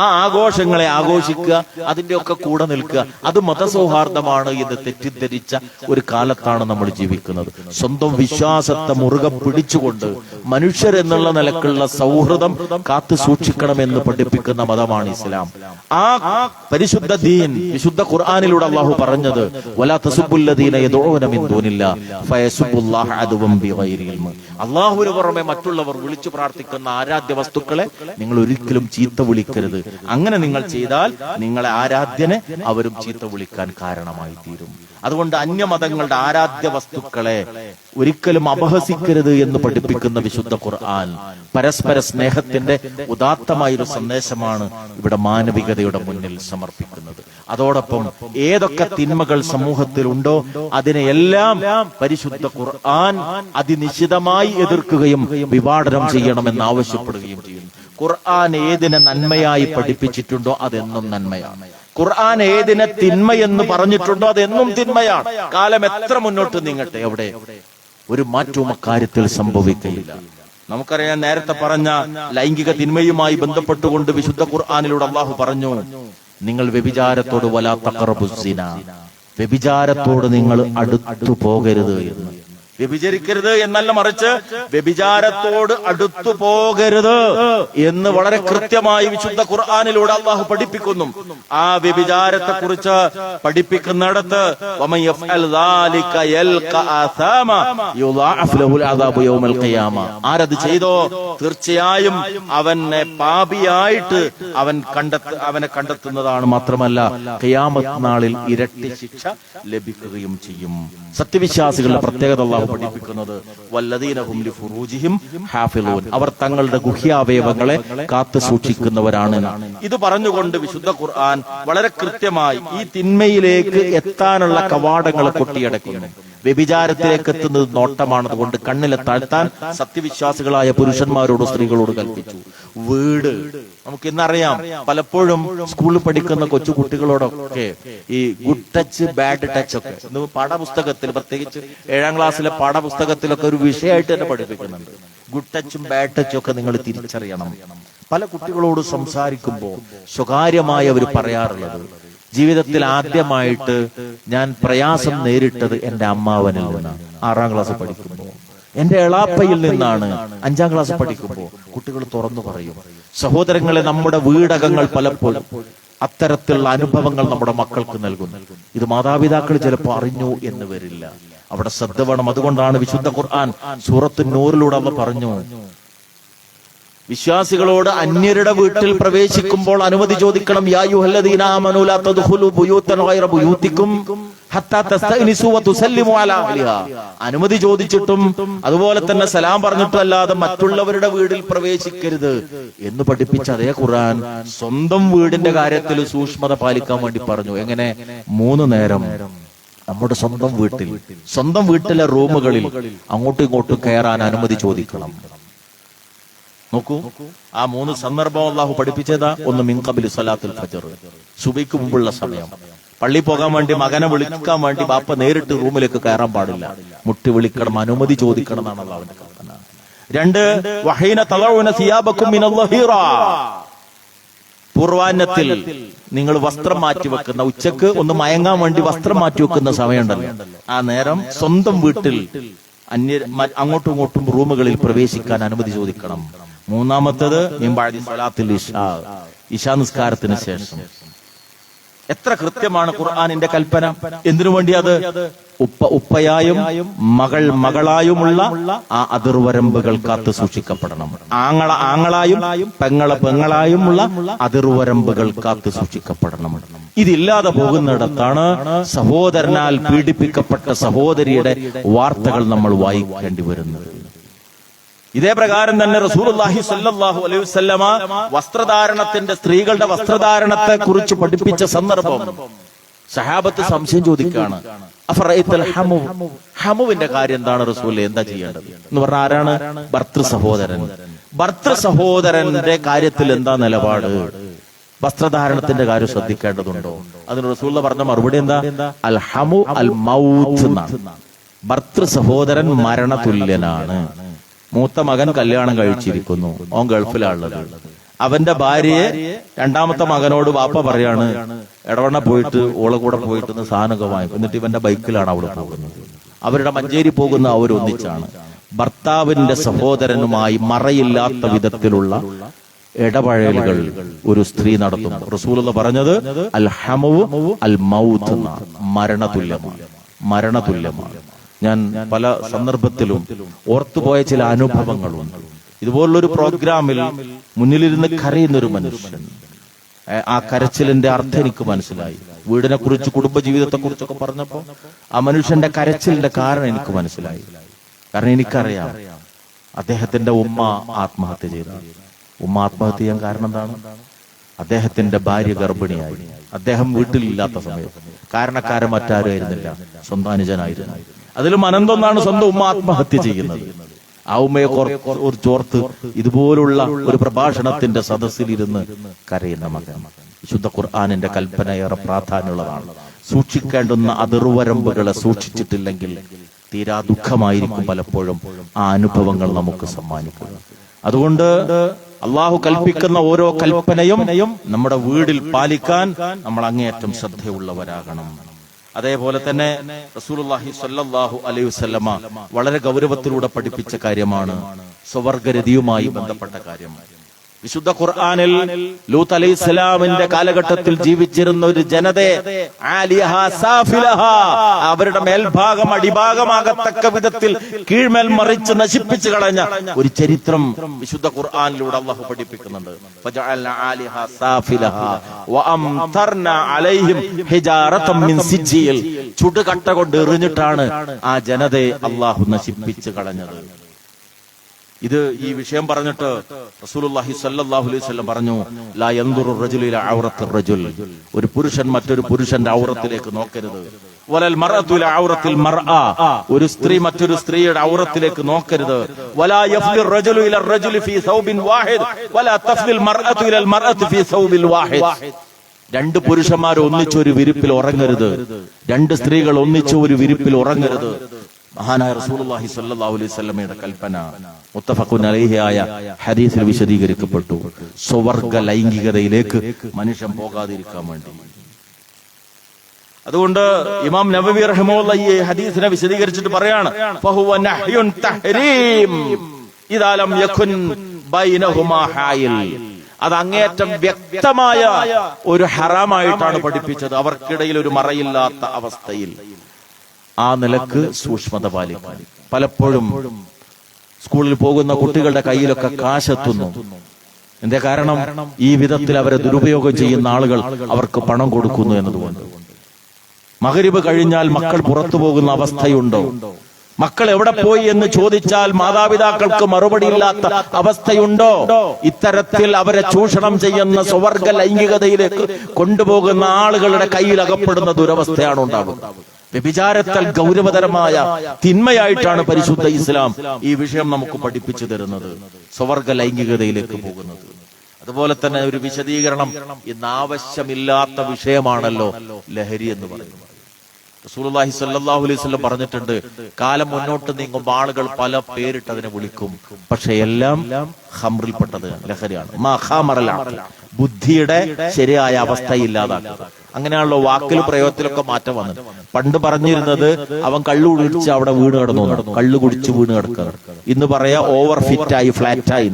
ആ ആഘോഷങ്ങളെ ആഘോഷിക്കുക, അതിന്റെയൊക്കെ കൂടെ നിൽക്കുക, അത് മതസൗഹാർദ്ദമാണ് എന്ന് തെറ്റിദ്ധരിച്ച ഒരു കാലത്താണ് നമ്മൾ ജീവിക്കുന്നത്. സ്വന്തം വിശ്വാസത്തെ മുറുകെ പിടിച്ചുകൊണ്ട് മനുഷ്യരെന്നുള്ള നിലക്കുള്ള സൗഹൃദം കാത്തു സൂക്ഷിക്കണമെന്ന് പഠിപ്പിക്കുന്ന മതമാണ് ഇസ്ലാം. ആ പരിശുദ്ധ ദീൻ വിശുദ്ധ ഖുർആനിലൂടെ അള്ളാഹു പറഞ്ഞത്, വലാ തസുബ്ബുല്ലദീന യദഊന മിൻ ദൂനില്ലാഹി ഫയസുബ്ബുല്ലാഹ അദുവൻ ബിഗൈരി ഇൽമ്. അല്ലാഹുവിന് പുറമെ മറ്റുള്ളവർ വിളിച്ചു പ്രാർത്ഥിക്കുന്ന ആരാധ്യ വസ്തുക്കളെ നിങ്ങൾ ഒരിക്കലും ചീത്ത വിളിക്കരുത്. അങ്ങനെ നിങ്ങൾ ചെയ്താൽ നിങ്ങളെ ആരാധ്യനെ അവരും ചീത്ത വിളിക്കാൻ കാരണമായി തീരും. അതുകൊണ്ട് അന്യമതങ്ങളുടെ ആരാധ്യ വസ്തുക്കളെ ഒരിക്കലും അപഹസിക്കരുത് എന്ന് പഠിപ്പിക്കുന്ന വിശുദ്ധ ഖുർആൻ പരസ്പര സ്നേഹത്തിന്റെ ഉദാത്തമായൊരു സന്ദേശമാണ് ഇവിടെ മാനവികതയുടെ മുന്നിൽ സമർപ്പിക്കുന്നത്. അതോടൊപ്പം ഏതൊക്കെ തിന്മകൾ സമൂഹത്തിലുണ്ടോ അതിനെയെല്ലാം പരിശുദ്ധ ഖുർആൻ അതിനിശിതമായി എതിർക്കുകയും വിവാദനം ചെയ്യണമെന്ന് ആവശ്യപ്പെടുകയും ചെയ്യുന്നു. ഖുർആൻ ഏതിനെ നന്മയായി പഠിപ്പിച്ചിട്ടുണ്ടോ അതെന്നും നന്മയാണ്. ഖുർആൻ ഏതിനെ തിന്മയെന്ന് പറഞ്ഞിട്ടുണ്ടോ അതെന്നും തിന്മയാണ്. കാലം എത്ര മുന്നോട്ട് നീങ്ങട്ടെ, എവിടെ ഒരു മാറ്റവും അക്കാര്യത്തിൽ സംഭവിക്കുകയില്ല. നമുക്കറിയാം, നേരത്തെ പറഞ്ഞ ലൈംഗിക തിന്മയുമായി ബന്ധപ്പെട്ടുകൊണ്ട് വിശുദ്ധ ഖുർആനിലൂടെ അള്ളാഹു പറഞ്ഞു, നിങ്ങൾ വ്യഭിചാരത്തോട് വലാ തഖറബുസ് സിന, വ്യഭിചാരത്തോട് നിങ്ങൾ അടുത്തു പോകരുത് എന്ന്. വ്യഭിചരിക്കരുത് എന്നല്ല, മറിച്ച് വ്യഭിചാരത്തോട് അടുത്തു പോകരുത് എന്ന് വളരെ കൃത്യമായി വിശുദ്ധ ഖുർആനിലൂടെ അള്ളാഹു പഠിപ്പിക്കുന്നു. ആ വ്യഭിചാരത്തെ കുറിച്ച് പഠിപ്പിക്കുന്നിടത്ത് വമൻ യഫ്അൽ ദാലിക യൽഖ ആസാമ യുളാഅഫ് ലഹുൽ അദാബു യൗമൽ ഖിയാമ, ആരത് ചെയ്തോ തീർച്ചയായും അവനെ പാപിയായിട്ട് അവനെ കണ്ടെത്തുന്നതാണ്. മാത്രമല്ല ഖിയാമത്ത് നാളിൽ ഇരട്ടി ശിക്ഷ ലഭിക്കുകയും ചെയ്യും. സത്യവിശ്വാസികളുടെ പ്രത്യേകത അല്ലാഹു പഠിപ്പിക്കുന്നത് വല്ലദീന ഹും ലിഫുറൂജിഹിം ഹാഫിളൂൻ, അവർ തങ്ങളുടെ ഗുഹ്യാവയവങ്ങളെ കാത്തു സൂക്ഷിക്കുന്നവരാണ്. ഇത് പറഞ്ഞുകൊണ്ട് വിശുദ്ധ ഖുർആൻ വളരെ കൃത്യമായി ഈ തിന്മയിലേക്ക് എത്താനുള്ള കവാടങ്ങളെ കൊട്ടിയടക്കുന്നു. വ്യഭിചാരത്തിലേക്ക് എത്തുന്നത് നോട്ടമാണ്. അതുകൊണ്ട് കണ്ണിലെ താഴ്ത്താൻ സത്യവിശ്വാസികളായ പുരുഷന്മാരോട് സ്ത്രീകളോട് കൽപ്പിച്ചു. വീട് നമുക്കിന്നറിയാം, പലപ്പോഴും സ്കൂളിൽ പഠിക്കുന്ന കൊച്ചു കുട്ടികളോടൊക്കെ ഈ ഗുഡ് ടച്ച് ബാഡ് ടച്ച് ഒക്കെ ഇന്ന് പാഠപുസ്തകത്തിൽ, പ്രത്യേകിച്ച് 7ാം ക്ലാസ്സിലെ പാഠപുസ്തകത്തിലൊക്കെ ഒരു വിഷയമായിട്ട് തന്നെ പഠിപ്പിക്കുന്നുണ്ട്. ഗുഡ് ടച്ചും ബാഡ് ടച്ചും ഒക്കെ നിങ്ങൾ തിരിച്ചറിയണം. പല കുട്ടികളോട് സംസാരിക്കുമ്പോൾ സ്വകാര്യമായി അവർ പറയാറുള്ളത്, ജീവിതത്തിൽ ആദ്യമായിട്ട് ഞാൻ പ്രയാസം നേരിട്ടത് എന്റെ അമ്മാവനിൽ നിന്നാണ്. 6ാം ക്ലാസ് പഠിക്കുമ്പോൾ എന്റെ എളാപ്പയിൽ നിന്നാണ്. 5ാം ക്ലാസ് പഠിക്കുമ്പോൾ കുട്ടികൾ തുറന്നു പറയും. സഹോദരങ്ങളെ, നമ്മുടെ വീടകങ്ങൾ പലപ്പോഴും അത്തരത്തിലുള്ള അനുഭവങ്ങൾ നമ്മുടെ മക്കൾക്ക് നൽകുന്നു. ഇത് മാതാപിതാക്കൾ ചിലപ്പോൾ അറിഞ്ഞു എന്ന് വരില്ല. അവിടെ ശ്രദ്ധ വേണം. അതുകൊണ്ടാണ് വിശുദ്ധ ഖുർആൻ സൂറത്തു നൂറിലൂടെ അല്ലാഹു പറഞ്ഞു, വിശ്വാസികളോട് അന്യരുടെ വീട്ടിൽ പ്രവേശിക്കുമ്പോൾ അനുമതി ചോദിക്കണം. യാ അയ്യുഹല്ലദീന ആമനൂ ലാ തദ്ഖുലൂ ബുയൂതൻ ഗൈറ ബുയൂതികും ഹത്താ തസ്തഅനിസൂ വതുസല്ലിമൂ അലാ അഹ്ലിഹാ. അനുമതി ചോദിച്ചിട്ടും അതുപോലെ തന്നെ സലാം പറഞ്ഞിട്ടും അല്ലാതെ മറ്റുള്ളവരുടെ വീട്ടിൽ പ്രവേശിക്കരുത് എന്ന് പഠിപ്പിച്ച അതേ ഖുർആൻ സ്വന്തം വീടിന്റെ കാര്യത്തിൽ സൂക്ഷ്മത പാലിക്കാൻ വേണ്ടി പറഞ്ഞു. എങ്ങനെ? 3 നേരം നമ്മുടെ സ്വന്തം വീട്ടിലെ റൂമുകളിൽ അങ്ങോട്ടും ഇങ്ങോട്ടും കയറാൻ അനുമതി ചോദിക്കണം. നോക്കൂ, ആ 3 സന്ദർഭം അല്ലാഹു പഠിപ്പിച്ചതാ. ഒന്ന് മിൻ ഖബ്ലി സ്വലാത്തുൽ ഫജ്ർ, സുബഹിക്ക് മുമ്പുള്ള സമയം. പള്ളി പോകാൻ വേണ്ടി മകനെ വിളിക്കാൻ വേണ്ടി ബാപ്പ നേരിട്ട് റൂമിലേക്ക് കയറാൻ പാടില്ല, മുട്ടി വിളിക്കണം, അനുമതി ചോദിക്കണം എന്നാണ് അല്ലാഹുവിന്റെ കൽപ്പന. 2 വഹീന തളഉന സിയാബകും മിനൽ ലഹീറ, പൂർവാന്നത്തിൽ നിങ്ങൾ വസ്ത്രം മാറ്റി വെക്കുന്ന, ഉച്ചക്ക് ഒന്ന് മയങ്ങാൻ വേണ്ടി വസ്ത്രം മാറ്റി വെക്കുന്ന സമയമുണ്ടല്ലോ, ആ നേരം സ്വന്തം വീട്ടിൽ അങ്ങോട്ടും ഇങ്ങോട്ടും റൂമുകളിൽ പ്രവേശിക്കാൻ അനുമതി ചോദിക്കണം. 3-മത്തേത് മിൻബഅദി സ്വലാത്തിൽ ഇശാ, ഇശാ നിസ്കാരത്തിന് ശേഷം. എത്ര കൃത്യമാണ് ഖുർആനിന്റെ കൽപ്പന! എന്തിനു വേണ്ടി? അത് ഉപ്പയായും മകളായുമുള്ള ആ അതിർവരമ്പുകൾ കാത്തു സൂക്ഷിക്കപ്പെടണം. ആങ്ങളായും പെങ്ങളായുമുള്ള അതിർവരമ്പുകൾ കാത്തു സൂക്ഷിക്കപ്പെടണം. ഇതില്ലാതെ പോകുന്നിടത്താണ് സഹോദരനാൽ പീഡിപ്പിക്കപ്പെട്ട സഹോദരിയുടെ വാർത്തകൾ നമ്മൾ വായിക്കേണ്ടി വരുന്നത്. ഇതേ പ്രകാരം തന്നെ റസൂലുള്ളാഹി സ്വല്ലല്ലാഹു അലൈഹി വസല്ലമ വസ്ത്രധാരണത്തിന്റെ, സ്ത്രീകളുടെ വസ്ത്രധാരണത്തെ കുറിച്ച് പഠിപ്പിച്ച സന്ദർഭം സഹാബത്ത് സംശയം ചോദിക്കുകയാണ്. അഫറഅയ്തൽ ഹമു, ഹമുവിന്റെ കാര്യം എന്താണ് റസൂലേ, എന്താ ചെയ്യേണ്ടത് എന്ന് പറഞ്ഞാൽ ആരാണ്? ഭർതൃസഹോദരന്റെ കാര്യത്തിൽ എന്താ നിലപാട്? വസ്ത്രധാരണത്തിന്റെ കാര്യം ശ്രദ്ധിക്കേണ്ടതുണ്ടോ? അതിന് റസൂൽ പറഞ്ഞ മറുപടി എന്താ? അൽ ഹമു അൽ മൗത്ത് എന്നാണ്. ഭർതൃസഹോദരൻ മരണതുല്യനാണ്. മൂത്ത മകൻ കല്യാണം കഴിച്ചിരിക്കുന്നു, ഓൻ ഗൾഫിലാണുള്ളത്. അവന്റെ ഭാര്യയെ 2-മത്തെ മകനോട് വാപ്പ പറയാണ്, എടവണ്ണ പോയിട്ട് ഓളെ കൂടെ പോയിട്ട് സാധനമൊക്കെ വാങ്ങിക്കും, എന്നിട്ട് ഇവന്റെ ബൈക്കിലാണ് അവിടെ പോകുന്നത്. അവരുടെ മഞ്ചേരി പോകുന്ന അവരൊന്നിച്ചാണ്. ഭർത്താവിന്റെ സഹോദരനുമായി മറയില്ലാത്ത വിധത്തിലുള്ള ഇടപഴകലുകൾ ഒരു സ്ത്രീ നടത്തും. റസൂലുള്ള പറഞ്ഞത് അൽ ഹമു അൽ മൗത്ത് എന്നാണ്, മരണതുല്യമാണ്. ഞാൻ പല സന്ദർഭത്തിലും ഓർത്തുപോയ ചില അനുഭവങ്ങളുണ്ട്. ഇതുപോലുള്ളൊരു പ്രോഗ്രാമിൽ മുന്നിലിരുന്ന് കരയുന്നൊരു മനുഷ്യൻ, ആ കരച്ചിലിന്റെ അർത്ഥം എനിക്ക് മനസ്സിലായി. വീടിനെ കുറിച്ച്, കുടുംബജീവിതത്തെ കുറിച്ചൊക്കെ പറഞ്ഞപ്പോ ആ മനുഷ്യന്റെ കരച്ചിലിന്റെ കാരണം എനിക്ക് മനസ്സിലായി. കാരണം എനിക്കറിയാം അദ്ദേഹത്തിന്റെ ഉമ്മ ആത്മഹത്യ ചെയ്തു. ഉമ്മ ആത്മഹത്യ ചെയ്യാൻ കാരണം എന്താണ്? അദ്ദേഹത്തിന്റെ ഭാര്യ ഗർഭിണിയായി. അദ്ദേഹം വീട്ടിലില്ലാത്ത സമയത്ത് കാരണക്കാരൻ മറ്റാരും ആയിരുന്നില്ല, സ്വന്തം അനുജനായിരുന്നു. അതിലും അനന്തൊന്നാണ് സ്വന്തം ഉമ്മ ആത്മഹത്യ ചെയ്യുന്നത്. ആ ഉമ്മയെ ചോർത്ത് ഇതുപോലുള്ള ഒരു പ്രഭാഷണത്തിന്റെ സദസ്സിലിരുന്ന് കരയുന്ന മകൻ. വിശുദ്ധ ഖുർആനിന്റെ കൽപ്പന ഏറെ പ്രാധാന്യമുള്ളതാണ്. സൂക്ഷിക്കേണ്ടുന്ന അതിർവരമ്പുകളെ സൂക്ഷിച്ചിട്ടില്ലെങ്കിൽ തീരാ ദുഃഖമായിരിക്കും പലപ്പോഴും ആ അനുഭവങ്ങൾ നമുക്ക് സമ്മാനിക്കുക. അതുകൊണ്ട് അള്ളാഹു കൽപ്പിക്കുന്ന ഓരോ കൽപ്പനയും നമ്മുടെ വീടിൽ പാലിക്കാൻ നമ്മൾ അങ്ങേയറ്റം ശ്രദ്ധയുള്ളവരാകണം. അതേപോലെ തന്നെ റസൂലുള്ളാഹി സ്വല്ലല്ലാഹു അലൈഹി വസല്ലമ വളരെ ഗൗരവത്തിലൂടെ പഠിപ്പിച്ച കാര്യമാണ് സ്വവർഗരതിയുമായി ബന്ധപ്പെട്ട കാര്യം. വിശുദ്ധ ഖുർആനിൽ ലൂത്ത് അലൈഹിസ്സലാമിന്റെ കാലഘട്ടത്തിൽ ജീവിച്ചിരുന്ന ഒരു ജനതയെ ആലിഹ സാഫിലഹ, അവരുടെ മേൽഭാഗം അടിഭാഗമാകത്തക്ക വിധത്തിൽ കീഴ്മേൽ മറിച്ച് നശിപ്പിച്ചു കളഞ്ഞ ഒരു ചരിത്രം വിശുദ്ധ ഖുർആനിലൂടെ അല്ലാഹു പഠിപ്പിക്കുന്നുണ്ട്. ഫജഅൽനാ ആലിഹ സാഫിലഹ വഅംതർനാ അലൈഹിം ഹിജാറതൻ മിൻ സിജ്ജിൽ, ചുടുകട്ട കൊണ്ട് എറിഞ്ഞിട്ടാണ് ആ ജനതയെ അല്ലാഹു നശിപ്പിച്ചു കളഞ്ഞത്. ഇത് ഈ വിഷയം പറഞ്ഞിട്ട് റസൂലുള്ളാഹി സ്വല്ലല്ലാഹു അലൈഹി വസല്ലം പറഞ്ഞു, ലാ യൻദുറു റജുലു ഇലാ ഔറത്തിർ റജുൽ, ഒരു പുരുഷൻ മറ്റൊരു പുരുഷന്റെ ഔറത്തിലേക്ക് നോക്കരുത്. വലൽ മർഅതു ഇലാ ഔറത്തിൽ മർഅ, ഒരു സ്ത്രീ മറ്റൊരു സ്ത്രീയുടെ ഔറത്തിലേക്ക് നോക്കരുത്. വലാ യഫ്ലിർ റജുലു ഇലാ റജുലി ഫീ സൗബിൻ വാഹിദ് വലാ തഫ്ലിൽ മർഅതു ഇലൽ മർഅതി ഫീ സൗബിൽ വാഹിദ്. രണ്ട് പുരുഷന്മാർ ഒന്നിച്ച് ഒരു വിരിപ്പിൽ ഉറങ്ങരുത്, രണ്ട് സ്ത്രീകൾ ഒന്നിച്ച് ഒരു വിരിപ്പിൽ ഉറങ്ങരുത്. മഹാനായ റസൂലുള്ളാഹി സ്വല്ലല്ലാഹു അലൈഹി വസല്ലമയുടെ കൽപ്പന മുത്തഫഖുൻ അലൈഹി ആയ ഹദീസിൽ വിശദീകരിക്കപ്പെട്ടു. സ്വവർഗ ലൈംഗികതയിലേക്ക് മനുഷ്യൻ പോകാതിരിക്കാൻ വേണ്ടി. അതുകൊണ്ട് ഇമാം നവവി റഹിമഹുല്ലാഹി ഈ ഹദീസിനെ വിശദീകരിച്ചിട്ട് പറയാണ്, ഫഹുവ നഹ്യുൻ തഹ്രീം ഇദാ ലം യകുൻ ബൈനഹുമാ ഹായിൽ. അത് അങ്ങേയറ്റം വ്യക്തമായ ഒരു ഹറാമായിട്ടാണ് പഠിപ്പിച്ചത്, അവർക്കിടയിൽ ഒരു മറയില്ലാത്ത അവസ്ഥയിൽ. ആ നിലക്ക് സൂക്ഷ്മത പാലിക്കാൻ. പലപ്പോഴും സ്കൂളിൽ പോകുന്ന കുട്ടികളുടെ കയ്യിലൊക്കെ കാശെത്തുന്നു. എന്തേ കാരണം? ഈ വിധത്തിൽ അവരെ ദുരുപയോഗം ചെയ്യുന്ന ആളുകൾ അവർക്ക് പണം കൊടുക്കുന്നു എന്നതുകൊണ്ട്. മഗ്രിബ് കഴിഞ്ഞാൽ മക്കൾ പുറത്തു പോകുന്ന അവസ്ഥയുണ്ടോ? മക്കൾ എവിടെ പോയി എന്ന് ചോദിച്ചാൽ മാതാപിതാക്കൾക്ക് മറുപടി ഇല്ലാത്ത അവസ്ഥയുണ്ടോ? ഇത്തരത്തിൽ അവരെ ചൂഷണം ചെയ്യുന്ന സ്വവർഗ ലൈംഗികതയിലേക്ക് കൊണ്ടുപോകുന്ന ആളുകളുടെ കയ്യിൽ അകപ്പെടുന്ന ദുരവസ്ഥയാണ് ഉണ്ടാകുന്നത്. വ്യഭിചാരത്താൽ ഗൗരവതരമായ തിന്മയായിട്ടാണ് പരിശുദ്ധ ഇസ്ലാം ഈ വിഷയം നമുക്ക് പഠിപ്പിച്ചു തരുന്നത്, സ്വവർഗ ലൈംഗികതയിലേക്ക് പോകുന്നത്. അതുപോലെ തന്നെ ഒരു വിശദീകരണം, ഇന്ന് ആവശ്യമില്ലാത്ത വിഷയമാണല്ലോ ലഹരി എന്ന് പറയുന്നത്. റസൂലുള്ളാഹി സ്വല്ലല്ലാഹു അലൈഹി വസല്ലം പറഞ്ഞിട്ടുണ്ട്, കാലം മുന്നോട്ട് നീങ്ങുമ്പോൾ ആളുകൾ പല പേരിട്ട് അതിനെ വിളിക്കും, പക്ഷെ എല്ലാം ഖംറിൽപ്പെട്ടത് ലഹരിയാണ്. മാ ഖാമറൽ അഖ്ൽ, ബുദ്ധിയുടെ ശരിയായ അവസ്ഥ ഇല്ലാതാക്കുക. അങ്ങനെയാണല്ലോ വാക്കിലും പ്രയോഗത്തിലൊക്കെ മാറ്റം വന്നത്. പണ്ട് പറഞ്ഞിരുന്നത് അവൻ കള്ളു കുടിച്ച് അവിടെ വീണ് കിടന്നു, കള്ളു കുടിച്ച് വീണ് കിടക്കുക. ഇന്ന് പറയാ ഓവർ ഫിറ്റായി, ഫ്ലാറ്റായി.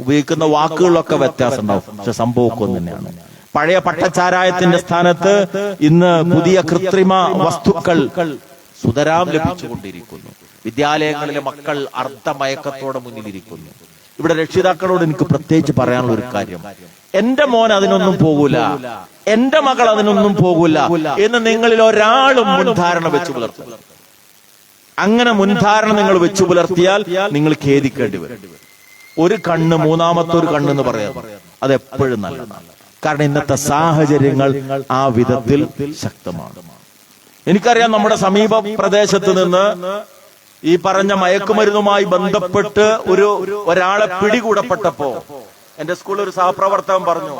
ഉപയോഗിക്കുന്ന വാക്കുകളിലൊക്കെ വ്യത്യാസം ഉണ്ടാവും, പക്ഷെ സംഭവമൊക്കെ ഒന്ന് തന്നെയാണ്. പഴയ പട്ടച്ചാരായത്തിന്റെ സ്ഥാനത്ത് ഇന്ന് പുതിയ കൃത്രിമ വസ്തുക്കൾ സുതരാം ലഭിച്ചുകൊണ്ടിരിക്കുന്നു. വിദ്യാലയങ്ങളിലെ മക്കൾ അർദ്ധമയക്കത്തോടെ മുന്നിലിരിക്കുന്നു. ഇവിടെ രക്ഷിതാക്കളോട് എനിക്ക് പ്രത്യേകിച്ച് പറയാനുള്ള ഒരു കാര്യം, എന്റെ മോൻ അതിനൊന്നും പോകൂല, എന്റെ മകൾ അതിനൊന്നും പോകൂല എന്ന് നിങ്ങളിൽ ഒരാളും മുൻധാരണ വെച്ചു പുലർത്തും. അങ്ങനെ മുൻധാരണ നിങ്ങൾ വെച്ചു പുലർത്തിയാൽ നിങ്ങൾ ഖേദിക്കേണ്ടി വരും. ഒരു കണ്ണ് മൂന്നാമത്തെ ഒരു കണ്ണെന്ന് പറയാം, അത് എപ്പോഴും നല്ലതാണ്. കാരണം ഇന്നത്തെ സാഹചര്യങ്ങൾ ആ വിധത്തിൽ ശക്തമാണ്. എനിക്കറിയാം, നമ്മുടെ സമീപ പ്രദേശത്ത് നിന്ന് ഈ പറഞ്ഞ മയക്കുമരുന്നുമായി ബന്ധപ്പെട്ട് ഒരാളെ പിടികൂടപ്പെട്ടപ്പോ എന്റെ സ്കൂളിൽ ഒരു സഹപ്രവർത്തകൻ പറഞ്ഞു,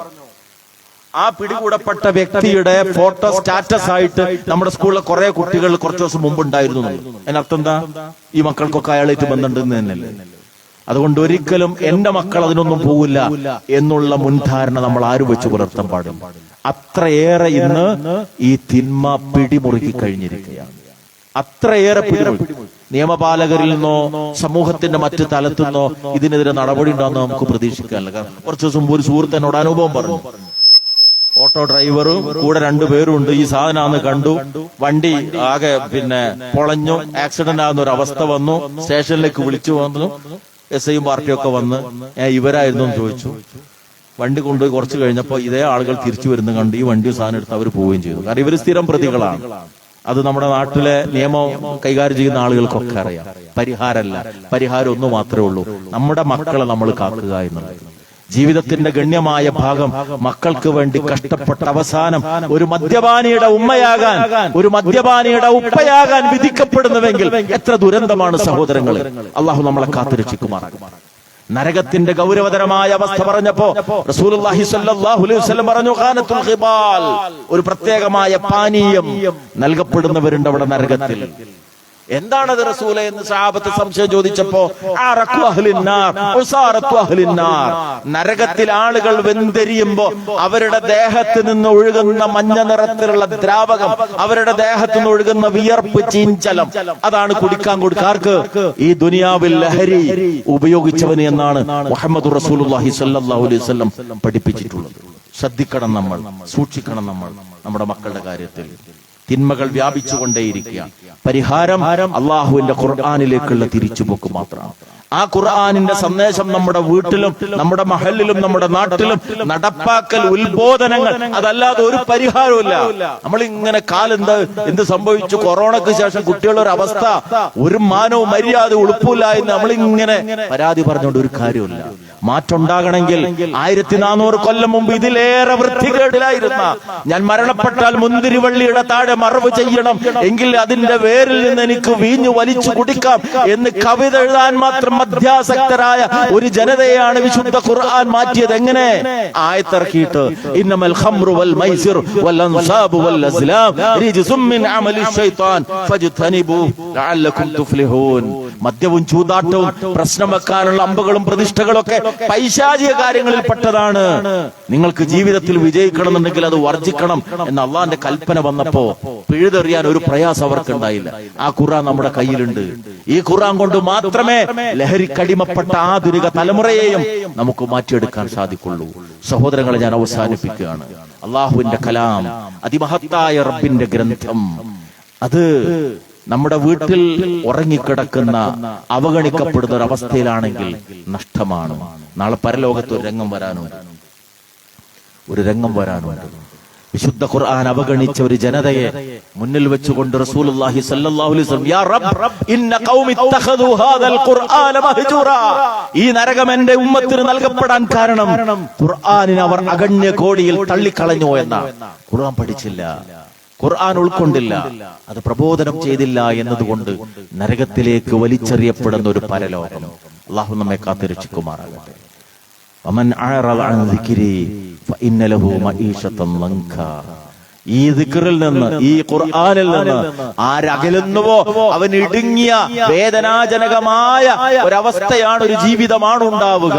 ആ പിടികൂടപ്പെട്ട വ്യക്തിയുടെ ഫോട്ടോ സ്റ്റാറ്റസ് ആയിട്ട് നമ്മുടെ സ്കൂളിലെ കുറെ കുട്ടികൾ കുറച്ചു ദിവസം മുമ്പ് ഉണ്ടായിരുന്നു. അതിനർത്ഥം എന്താ? ഈ മക്കൾക്കൊക്കെ അയാളായിട്ട് ബന്ധമുണ്ടെന്ന് തന്നെയല്ലേ. അതുകൊണ്ട് ഒരിക്കലും എന്റെ മക്കൾ അതിനൊന്നും പോകില്ല എന്നുള്ള മുൻധാരണ നമ്മൾ ആരും വെച്ച് പുലർത്താൻ പാടില്ല. അത്രയേറെ ഇന്ന് ഈ തിന്മ പിടിമുറുക്കി കഴിഞ്ഞിരിക്കുകയാണ്. അത്രയേറെ പിടിമുറുക്കി. നിയമപാലകരിൽ നിന്നോ സമൂഹത്തിന്റെ മറ്റു തലത്തു നിന്നോ ഇതിനെതിരെ നടപടി ഉണ്ടാകുന്ന നമുക്ക് പ്രതീക്ഷിക്കാനില്ല. കാരണം കുറച്ചു ദിവസം മുമ്പ് ഒരു സുഹൃത്ത് എന്നോട് അനുഭവം പറഞ്ഞു, ഓട്ടോ ഡ്രൈവറും കൂടെ രണ്ടുപേരും ഉണ്ട്. ഈ സാധനമാണെന്ന് കണ്ടു, വണ്ടി ആകെ പൊളഞ്ഞു, ആക്സിഡന്റ് ആകുന്ന ഒരു അവസ്ഥ വന്നു. സ്റ്റേഷനിലേക്ക് വിളിച്ചു വന്നു, എസ്ഐയും പാർട്ടിയൊക്കെ വന്ന് ഇവരായിരുന്നു എന്ന് ചോദിച്ചു. വണ്ടി കൊണ്ടുപോയി കുറച്ച് കഴിഞ്ഞപ്പോ ഇതേ ആളുകൾ തിരിച്ചു വരുന്ന കണ്ട് ഈ വണ്ടി സാധനം എടുത്ത് അവർ പോവുകയും ചെയ്തു. കാരണം ഇവർ സ്ഥിരം പ്രതികളാണ്. അത് നമ്മുടെ നാട്ടിലെ നിയമം കൈകാര്യം ചെയ്യുന്ന ആളുകൾക്കൊക്കെ അറിയാം. പരിഹാരം ഒന്ന് മാത്രമേ ഉള്ളൂ, നമ്മുടെ മക്കളെ നമ്മൾ കാക്കുക എന്നുള്ളത്. ജീവിതത്തിന്റെ ഗണ്യമായ ഭാഗം മക്കൾക്ക് വേണ്ടി കഷ്ടപ്പെട്ട അവസാനം ഒരു മദ്യപാനിയുടെ ഉമ്മയാകാൻ, ഒരു മദ്യപാനിയുടെ ഉപ്പയാകാൻ വിധിക്കപ്പെടുന്നുവെങ്കിൽ എത്ര ദുരന്തമാണ് സഹോദരങ്ങളെ. അള്ളാഹു നമ്മളെ കാത്തുരക്ഷിക്കുമാറാകും. നരകത്തിന്റെ ഗൗരവതരമായ അവസ്ഥ പറഞ്ഞപ്പോ റസൂലുള്ളാഹി സ്വല്ലല്ലാഹു അലൈഹി വസല്ലം പറഞ്ഞു, ഖാനത്തുൽ ഖിബാൽ, ഒരു പ്രത്യേകമായ പാനീയം നൽകപ്പെടുന്നവരുണ്ട് അവിടെ നരകത്തിൽ. എന്താണത് റസൂലേ എന്ന് സഹാബത്ത് സംശയം ചോദിച്ചപ്പോ അറഖു അഹ്ലിന്നാർ ഉസാറത്തു അഹ്ലിന്നാർ, നരകത്തിൽ ആളുകൾ വെന്തെരിയുമ്പോ അവരുടെ ദേഹത്ത് നിന്ന് ഒഴുകുന്ന മഞ്ഞ നിറത്തിലുള്ള ദ്രാവകം, അവരുടെ ദേഹത്ത് നിന്ന് ഒഴുകുന്ന വിയർപ്പ് ചീഞ്ചലം, അതാണ് കുടിക്കാൻ കൊടുക്കാർക്ക് ഈ ദുനിയാവിൽ ലഹരി ഉപയോഗിച്ചവന് എന്നാണ് മുഹമ്മദ് റസൂലുള്ളാഹി സ്വല്ലല്ലാഹു അലൈഹി വസല്ലം പഠിപ്പിച്ചിട്ടുള്ളത്. ശ്രദ്ധിക്കണം നമ്മൾ, സൂക്ഷിക്കണം നമ്മൾ നമ്മുടെ മക്കളുടെ കാര്യത്തിൽ. തിന്മകൾ വ്യാപിച്ചുകൊണ്ടേയിരിക്കുക. പരിഹാരം അള്ളാഹുവിന്റെ ഖുർആനിലേക്കുള്ള തിരിച്ചുപോക്ക് മാത്രമാണ്. ആ ഖുർആനിന്റെ സന്ദേശം നമ്മുടെ വീട്ടിലും നമ്മുടെ മഹലിലും നമ്മുടെ നാട്ടിലും നടപ്പാക്കൽ, ഉത്ബോധനങ്ങൾ, അതല്ലാതെ ഒരു പരിഹാരവുമില്ല. നമ്മൾ ഇങ്ങനെ എന്ത് സംഭവിച്ചു, കൊറോണയ്ക്ക് ശേഷം കുട്ടികളുടെ അവസ്ഥ, ഒരു മാനവും മര്യാദ ഉളുപ്പില്ല എന്ന് നമ്മളിങ്ങനെ പരാതി പറഞ്ഞുകൊണ്ട് ഒരു കാര്യമില്ല. മാറ്റമുണ്ടാകണമെങ്കിൽ 1400 കൊല്ലം മുമ്പ് ഇതിലേറെ വൃത്തികേടിലായിരുന്ന ഞാൻ മരണപ്പെട്ടാൽ മുന്തിരിവള്ളിയുടെ താഴെ മറവ് ചെയ്യണം, എങ്കിൽ അതിന്റെ വേരിൽ നിന്ന് എനിക്ക് വീഞ്ഞു വലിച്ചു കുടിക്കാം എന്ന് കവിത എഴുതാൻ മാത്രം മധ്യാസക്തരായ ഒരു ജനതയാണ് വിശുദ്ധ ഖുർആൻ മാറ്റിയത്. എങ്ങനെ? ആയത്തിറക്കിയിട്ട് ഇന്നമൽ ഖംറു വൽ മൈസിർ വൽ അൻസാബു വൽ അസ്ലാം റിജ്സും മിൻ അമലി ശൈത്താൻ ഫജ്തനിബു ലഅല്ലകും തുഫ്ലിഹൂൻ. മദ്യവും ചൂതാട്ടവും പ്രശ്നം വെക്കാനുള്ള അമ്പുകളും പ്രതിഷ്ഠകളും ഒക്കെ പൈശാചിക കാര്യങ്ങളിൽ പെട്ടതാണ്. നിങ്ങൾക്ക് ജീവിതത്തിൽ വിജയിക്കണമെന്നുണ്ടെങ്കിൽ അത് വർജിക്കണം എന്ന് അള്ളാന്റെ കൽപ്പന വന്നപ്പോ പിഴുതെറിയാൻ ഒരു പ്രയാസം അവർക്ക് ഉണ്ടായില്ല. ആ ഖുർആൻ നമ്മുടെ കയ്യിലുണ്ട്. ഈ ഖുർആൻ കൊണ്ട് മാത്രമേ ലഹരിക്കടിമപ്പെട്ട ആധുനിക തലമുറയെയും നമുക്ക് മാറ്റിയെടുക്കാൻ സാധിക്കുള്ളൂ. സഹോദരങ്ങളെ, ഞാൻ അവസാനിപ്പിക്കുകയാണ്. അള്ളാഹുവിന്റെ കലാം, അതിമഹത്തായ റബ്ബിന്റെ ഗ്രന്ഥം, അത് നമ്മുടെ വീട്ടിൽ ഉറങ്ങിക്കിടക്കുന്ന, അവഗണിക്കപ്പെടുന്ന ഒരവസ്ഥയിലാണെങ്കിൽ നഷ്ടമാണ്. നാളെ പരലോകത്ത് ഒരു രംഗം വരാനുണ്ട്. വിശുദ്ധ ഖുർആൻ അവഗണിച്ച ഒരു ജനതയെ മുന്നിൽ വെച്ചുകൊണ്ട് റസൂലുള്ളാഹി സ്വല്ലല്ലാഹു അലൈഹി വസല്ലം യാ റബ്ബ് ഇന്ന ഖൗമി ഇത്തഖദു ഹാദൽ ഖുർആന മഹ്ജൂറ, ഈ നരകം എന്റെ ഉമ്മത്തിന് നൽകപ്പെടാൻ കാരണം ഖുർആനിനെ അവർ അഗണ്യ കോടിയിൽ തള്ളിക്കളഞ്ഞു എന്നാണ്. ഖുർആൻ പഠിച്ചില്ല, ഖുർആൻ ഉൾക്കൊണ്ടില്ല, അത് പ്രബോധനം ചെയ്തില്ല എന്നതുകൊണ്ട് നരകത്തിലേക്ക് വലിച്ചെറിയപ്പെടുന്ന ഒരു പരലോകം. അല്ലാഹു നമ്മെ കാത്തുരക്ഷിക്കുമാറാകട്ടെ. വമൻ അഅറദ അൻ ദിക്രി ഫഇന്ന ലഹു മഈശതൻ ലങ്ക. ഈ ദിക്റിൽ നിന്ന്, ഈ ഖുർആനിൽ നിന്ന് ആരകലുന്നുവോ അവൻ ഇടുങ്ങിയ വേദനാജനകമായ ഒരവസ്ഥയാണ്, ഒരു ജീവിതമാണ് ഉണ്ടാവുക.